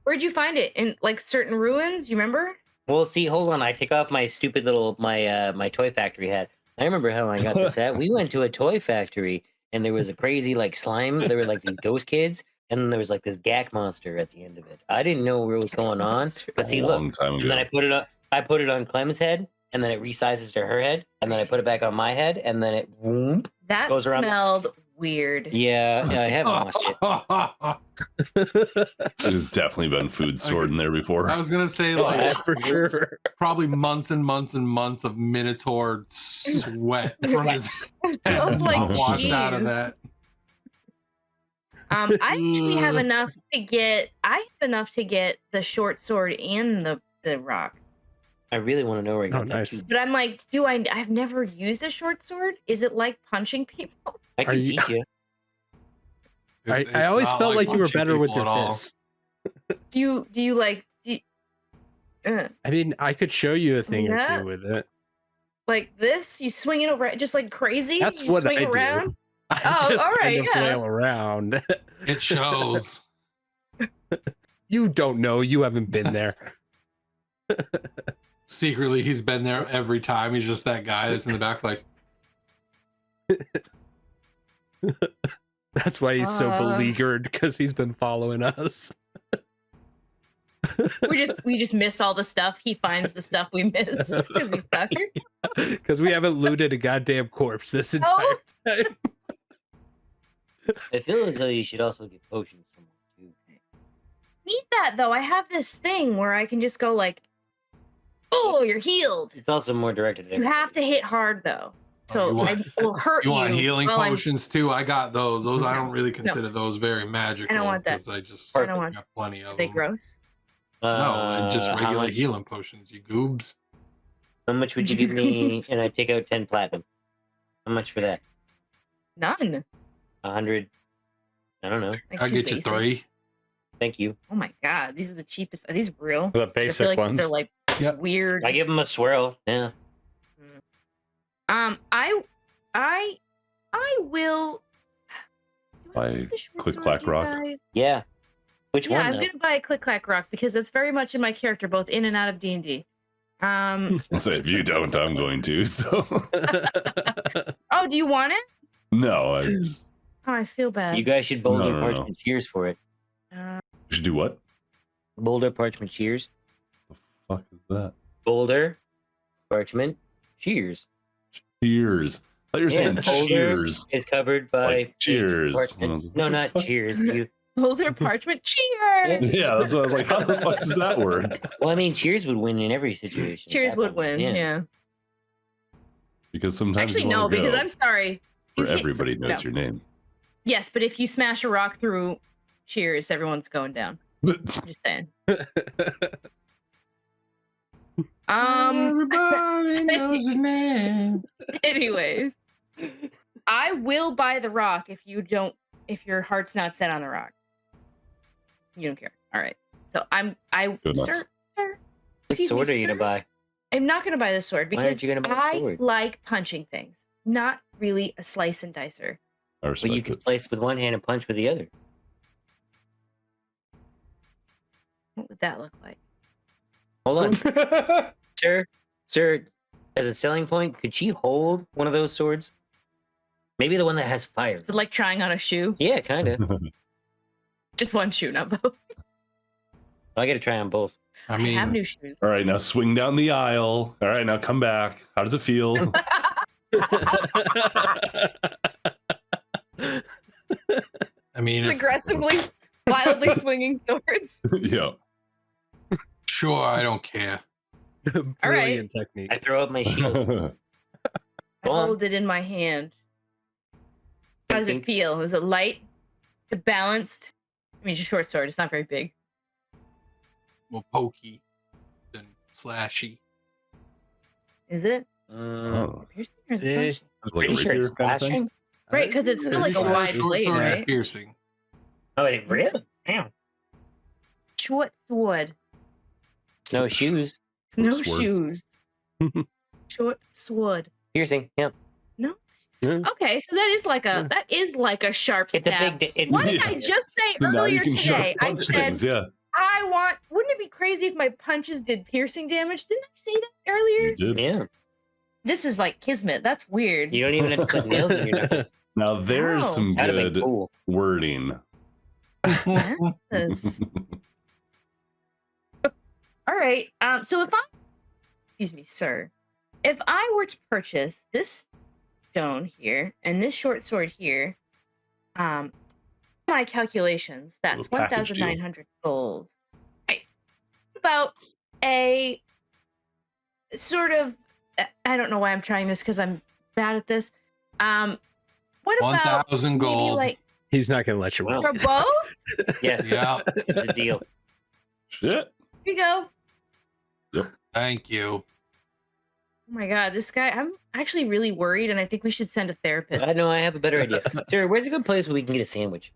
Where'd you find it? In like certain ruins? You remember? Well, see, hold on. I take off my stupid little my toy factory hat. I remember how I got this hat. We went to a toy factory and there was a crazy like slime. There were like these ghost kids, and then there was like this Gak monster at the end of it. I didn't know what was going on, but see, a look, long time and then I ago. put it on. I put it on Clem's head, and then it resizes to her head, and then I put it back on my head, and then it. Whoop. That Goes around- smelled weird. Yeah, I haven't watched it. There's definitely been food stored in there before. I was gonna say Oh, like yeah. For sure. probably months and months and months of Minotaur sweat from his It head smells like washed out of cheese. that. I actually have enough to get. I have enough to get the short sword and the rock. I really want to know where I got Oh, that nice. too. But I'm like, I've never used a short sword. Is it like punching people? I Are can you- teach you. I It's always not felt like you were punching better with people your at all. fists. Do you like I mean, I could show you a thing or Yeah. two with it. like this? You swing it over just like crazy? That's you what swing I do. around? I Oh, just all right, kind of yeah. flail around. It shows. You don't know. You haven't been there. Secretly, he's been there every time. He's just that guy that's in the back, like, That's why he's so Uh. beleaguered, because he's been following us. we just miss all the stuff. He finds the stuff we miss because we suck. Because we haven't looted a goddamn corpse this entire Oh. time. I feel as though you should also get potions somewhere too. Need that though. I have this thing where I can just go like, oh, you're healed. It's also more directed at You have to hit hard though, so you want- I will hurt you want healing while I'm- potions too? I got those. Those I No, don't really consider those very magical. want that. 'cause I just I don't want- got plenty Are of they them. gross? No, and just how regular much- healing potions, you goobs. How much would you give me? And I take out 10 platinum. How much for that? None. 100. I don't know. Like I'll two get you basic. 3. Thank you. Oh my god, these are the cheapest. Are these real? The I feel basic like ones. these are like Yep. weird. I give them a swirl. Yeah. I will. Do I Buy need the short Click sword, Clack you Rock? guys? Yeah. Which Yeah, one? I'm though? gonna buy a Click Clack Rock because that's very much in my character, both in and out of D&D. Um. So if you don't, I'm going to. So Oh, do you want it? no, I just, Oh, I feel bad. You guys should boulder No. parchment cheers for it. you should do what? Boulder parchment cheers. The fuck is that? Boulder parchment cheers. Cheers. I thought you were saying Boulder cheers. is covered by Like, cheers. parchment. And I was like, No, what the not fuck? cheers. You, Boulder parchment. Cheers. Yeah, that's what I was like. How the fuck does that work? well, I mean, cheers would win in every situation. Cheers would Happen. win. Yeah. Because sometimes Actually, you no, wanna because go I'm sorry. You where hit everybody some- knows no. your name. Yes, but if you smash a rock through Cheers, everyone's going down. I'm just saying. Everybody knows your name. Anyways, I will buy the rock if your heart's not set on the rock. You don't care. All right. So Go nuts. sir. What Excuse me, sword are you sir? gonna buy? I'm not gonna buy the sword Why aren't because you gonna buy the I sword? like punching things, not really a slice and dicer. I But respect you can it. slice with one hand and punch with the other. What would that look like? Hold on, sir. As a selling point, could she hold one of those swords? Maybe the one that has fire. Is it like trying on a shoe? Yeah, kind of. Just one shoe, not both. I got to try on both. I I mean, have new shoes. All right, now swing down the aisle. All right, now come back. How does it feel? I mean, It's if- aggressively, wildly swinging swords. Yeah. sure, I don't care. Brilliant technique. I throw up my shield. I Go on. hold it in my hand. How does it Think- feel? Is it light? Is it balanced? I mean, it's a short sword. It's not very big. Well, pokey than slashy. Is it? Oh. Piercing or is it Yeah. slashing? Like a Pretty sure rapier it's kind of thing? slashing. Right, because it's still like a wide Short blade, sword is right? piercing. Oh, it really? Damn. Short sword. Snowshoes. Snowshoes. Short sword. Piercing. Yep. Okay, so that is like a sharp It's a stab. big. It's What did Yeah. I just say So now you earlier can today? sharp I punch said things, yeah. wouldn't it be crazy if my punches did piercing damage? Didn't I say that earlier? You did. Yeah. This is like kismet. That's weird. You don't even have to put nails in your knuckles. Now there's Wow. some That'd have been good cool. wording. Yes. All right. So excuse me, sir, if I were to purchase this stone here and this short sword here, my calculations, that's Little package deal. 1,900 gold. Right. About a sort of, I don't know why I'm trying this because I'm bad at this. What about 1,000 maybe gold. like He's not going to let you Wow. win. for both? Yes. Yeah, It's a deal. Shit. Here you go. thank you. Oh my god, this guy, I'm actually really worried and I think we should send a therapist. I know. I have a better idea. Sir, where's a good place where we can get a sandwich?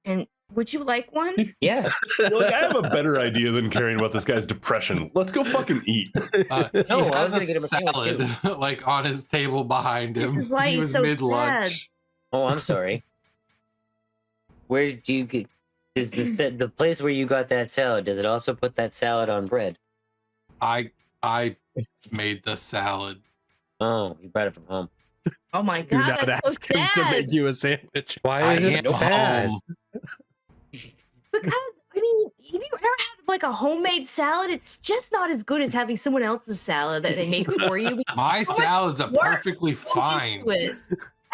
And would you like one? Yeah. Like, I have a better idea than caring about this guy's depression. Let's go fucking eat. He No, I has was gonna a get him a sandwich, salad like on his table behind him. This is why He he's was so mid-lunch. Oh, I'm sorry. Where did you get? Is the place where you got that salad? Does it also put that salad on bread? I made the salad. Oh, you brought it from home. Oh my Do god, not that's so ask him to sad. make you a sandwich. Why is I it am sad? home. Because I mean, have you ever had like a homemade salad? It's just not as good as having someone else's salad that they make for you. My much salads are work perfectly Goes fine. into it.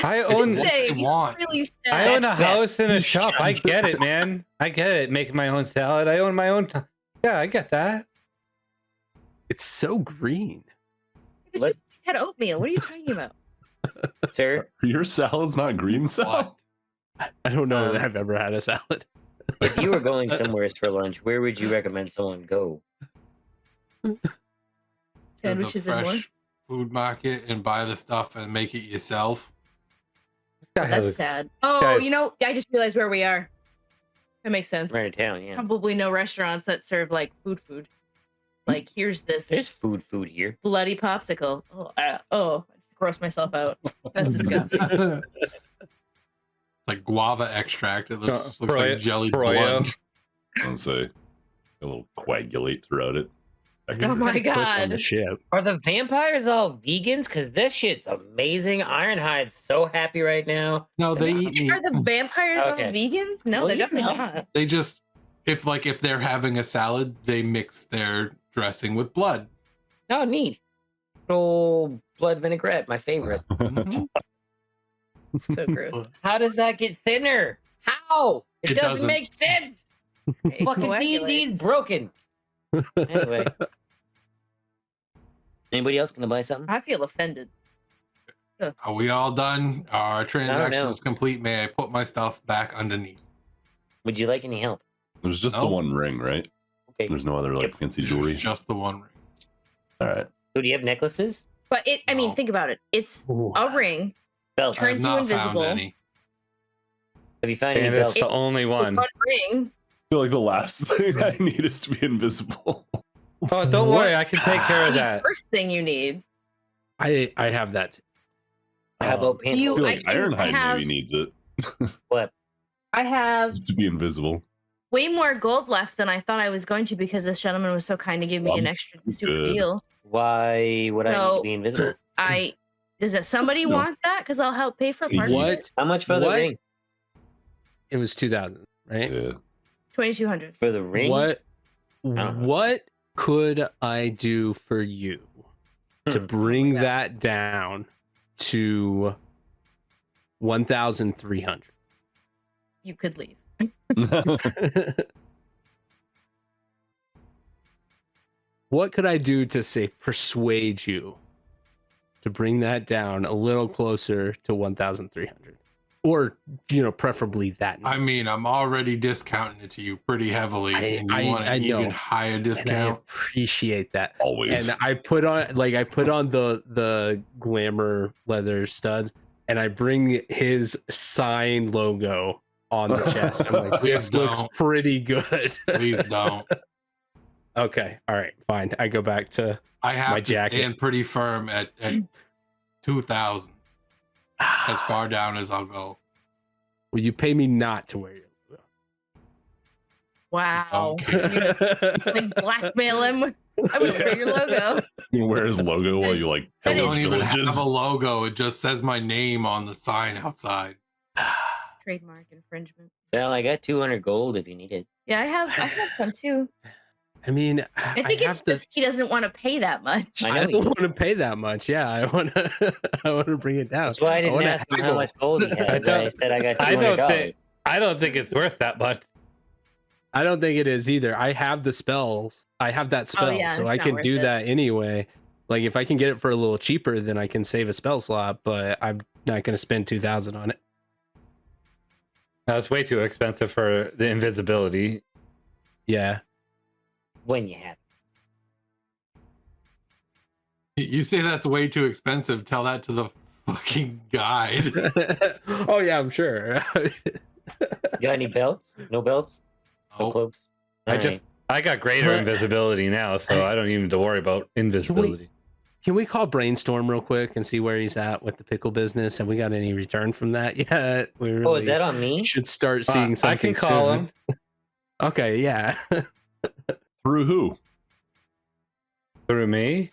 I It's own what Say, they want. Really sad. I own a That's Beth. house and a You shop. I get it, man. I get it. Making my own salad. I own my own. Yeah, I get that. It's so green. But Let- you had oatmeal. What are you talking about? Sir, Your salad's not green salad? What? I don't know that Um, I've ever had a salad. if you were going somewhere for lunch, where would you recommend someone go? To Sandwiches the and more. fresh food market and buy the stuff and make it yourself. This guy has That's a- sad. Oh, Guys. you know, I just realized where we are. That makes sense. Right in town, yeah. Probably no restaurants that serve like food. Like here's this There's food here. bloody popsicle. Oh, I gross myself out. That's disgusting. Like guava extract. It just looks Broyo- like jelly Broyo. blood. I'll say a little coagulate throughout it. Oh my Cook on the god. ship. Are the vampires all vegans? Because this shit's amazing. Ironhide's so happy right now. No, they eat meat. Are the vampires all Okay. vegans? No, Well, they're you definitely know. not. They just if they're having a salad, they mix their dressing with blood. Oh, neat. Oh, blood vinaigrette, my favorite. So gross. How does that get thinner? How? It, It doesn't doesn't. make sense. It Fucking D&D's coagulates. broken. Anyway. Anybody else gonna buy something? I feel offended. Are we all done? Our transaction know. is complete. May I put my stuff back underneath? Would you like any help? There's just No. the one ring, right? Okay. There's no other like Yep. fancy jewelry. There's just the one ring. All right. So do you have necklaces? But I mean, No. think about it. It's Ooh. a ring. Belts. I have Turns you not invisible. found any. Have you found any And it's belts? the only one. One ring. I feel like the last thing I need is to be invisible. Oh, don't worry, I can take care of The that. first thing you need. I have that. Too. How about You- I pinholes? feel I like can Ironhide have- maybe needs it What? I have to be invisible. way more gold left than I thought I was going to because this gentleman was so kind to give me I'm an extra super good. deal. Why would I need So- to be invisible? Does that somebody No. want that? Because I'll help pay for Sneaky. part of it. What? How much for the What? ring? It was 2,000, right? Yeah. 2,200. For the ring? What? don't know. What could I do for you to bring God. that down to 1,300? You could leave. What could I do to say persuade you to bring that down a little closer to 1,300, or preferably that. I mean, I'm already discounting it to you pretty heavily, and you want I an know. even higher And I discount. appreciate that. Always. And I put on the glamour leather studs, and I bring his sign logo on the chest. I'm like, this Please looks don't. pretty good. Please don't. Okay, all right, fine. I go back to I have My to jacket. stand pretty firm at 2,000, as far down as I'll go. Will you pay me not to wear your Wow. Okay. logo? Like blackmail him. I would wear your logo. You wear his logo while you like That I pillage don't even villages. have a logo. It just says my name on the sign outside. Trademark infringement. Well, I got 200 gold if you need it. Yeah, I have some too. I mean, I think it's just he doesn't want to pay that much. I I know don't you- want to pay that much. Yeah, I want to. I want to bring it down. That's why I didn't wanna ask him how haggle. much gold he has. I I said I got $200. I don't think it's worth that much. I don't think it is either. I have the spells. I have that spell, yeah, so it's I not can worth do it. that anyway. Like if I can get it for a little cheaper, then I can save a spell slot. But I'm not going to spend 2,000 on it. That's way too expensive for the invisibility. Yeah. When you have it. You say that's way too expensive. Tell that to the fucking guide. Oh yeah, I'm sure. You got any belts? No belts? No Oh, cloaks? I got greater invisibility now, so I don't even have to worry about invisibility. Can we call Brainstorm real quick and see where he's at with the pickle business? Have we got any return from that yet? We really Oh, is that on me? should start seeing something. I can call soon. him Okay, yeah. Through who? through me.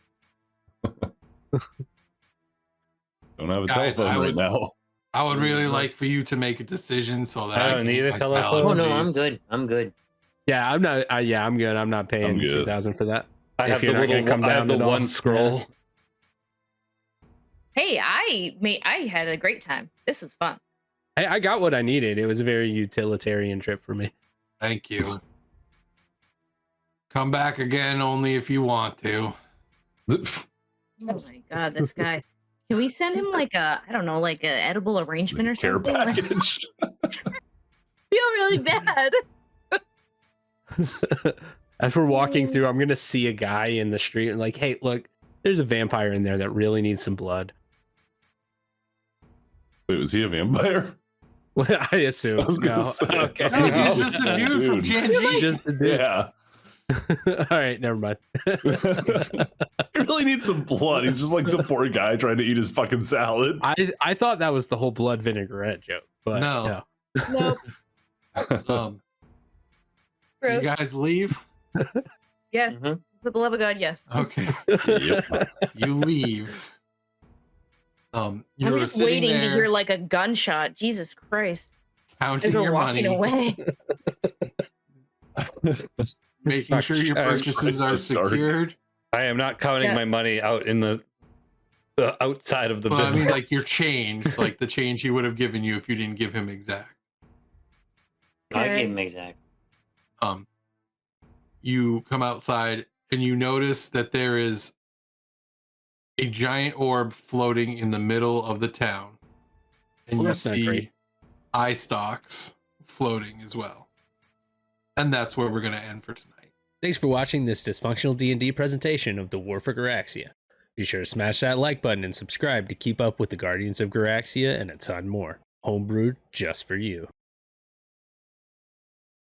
Don't have a Guys, telephone I right would- now. I would really like for you to make a decision so that I don't can need get a my telephone. salad, Oh, no, I'm please. good. I'm good. Yeah, I'm not. Yeah, I'm good. I'm not paying I'm good. 2,000 for that. I If have the you're not gonna little. come I have down the at all. one scroll. Hey, I had a great time. This was fun. I got what I needed. It was a very utilitarian trip for me. Thank you. Come back again only if you want to. Oh my god, this guy. Can we send him like a like a edible arrangement or Care something? Like, package. feel really bad. As we're walking through, I'm gonna see a guy in the street and like, hey, look, there's a vampire in there that really needs some blood. Wait, was he a vampire? Well, I assume. I was gonna No. say. Okay. No, he's just a dude from Dude. GNG. Just a dude. Yeah. All right, never mind. He really needs some blood. He's just like some poor guy trying to eat his fucking salad. I thought that was the whole blood vinaigrette joke, but No. Nope. Do you Gross. guys leave? Yes. Mhm. For the love of God, yes. Okay. Yep. You leave. You're I'm just sitting waiting to there hear like a gunshot. Jesus Christ. counting As we're your walking money, away. making sure your Jesus purchases Christ, are that's dark. secured. I am not counting Yeah. my money out in the outside of the Well, I business. mean, like your change, like the change he would have given you if you didn't give him exact. I Okay. gave him exact. You come outside and you notice that there is a giant orb floating in the middle of the town, and Well, you that's not see great. eye stalks floating as well. And that's where we're going to end for tonight. Thanks for watching this dysfunctional D&D presentation of the War for Garaxia. Be sure to smash that like button and subscribe to keep up with the Guardians of Garaxia and a ton more. Homebrewed just for you.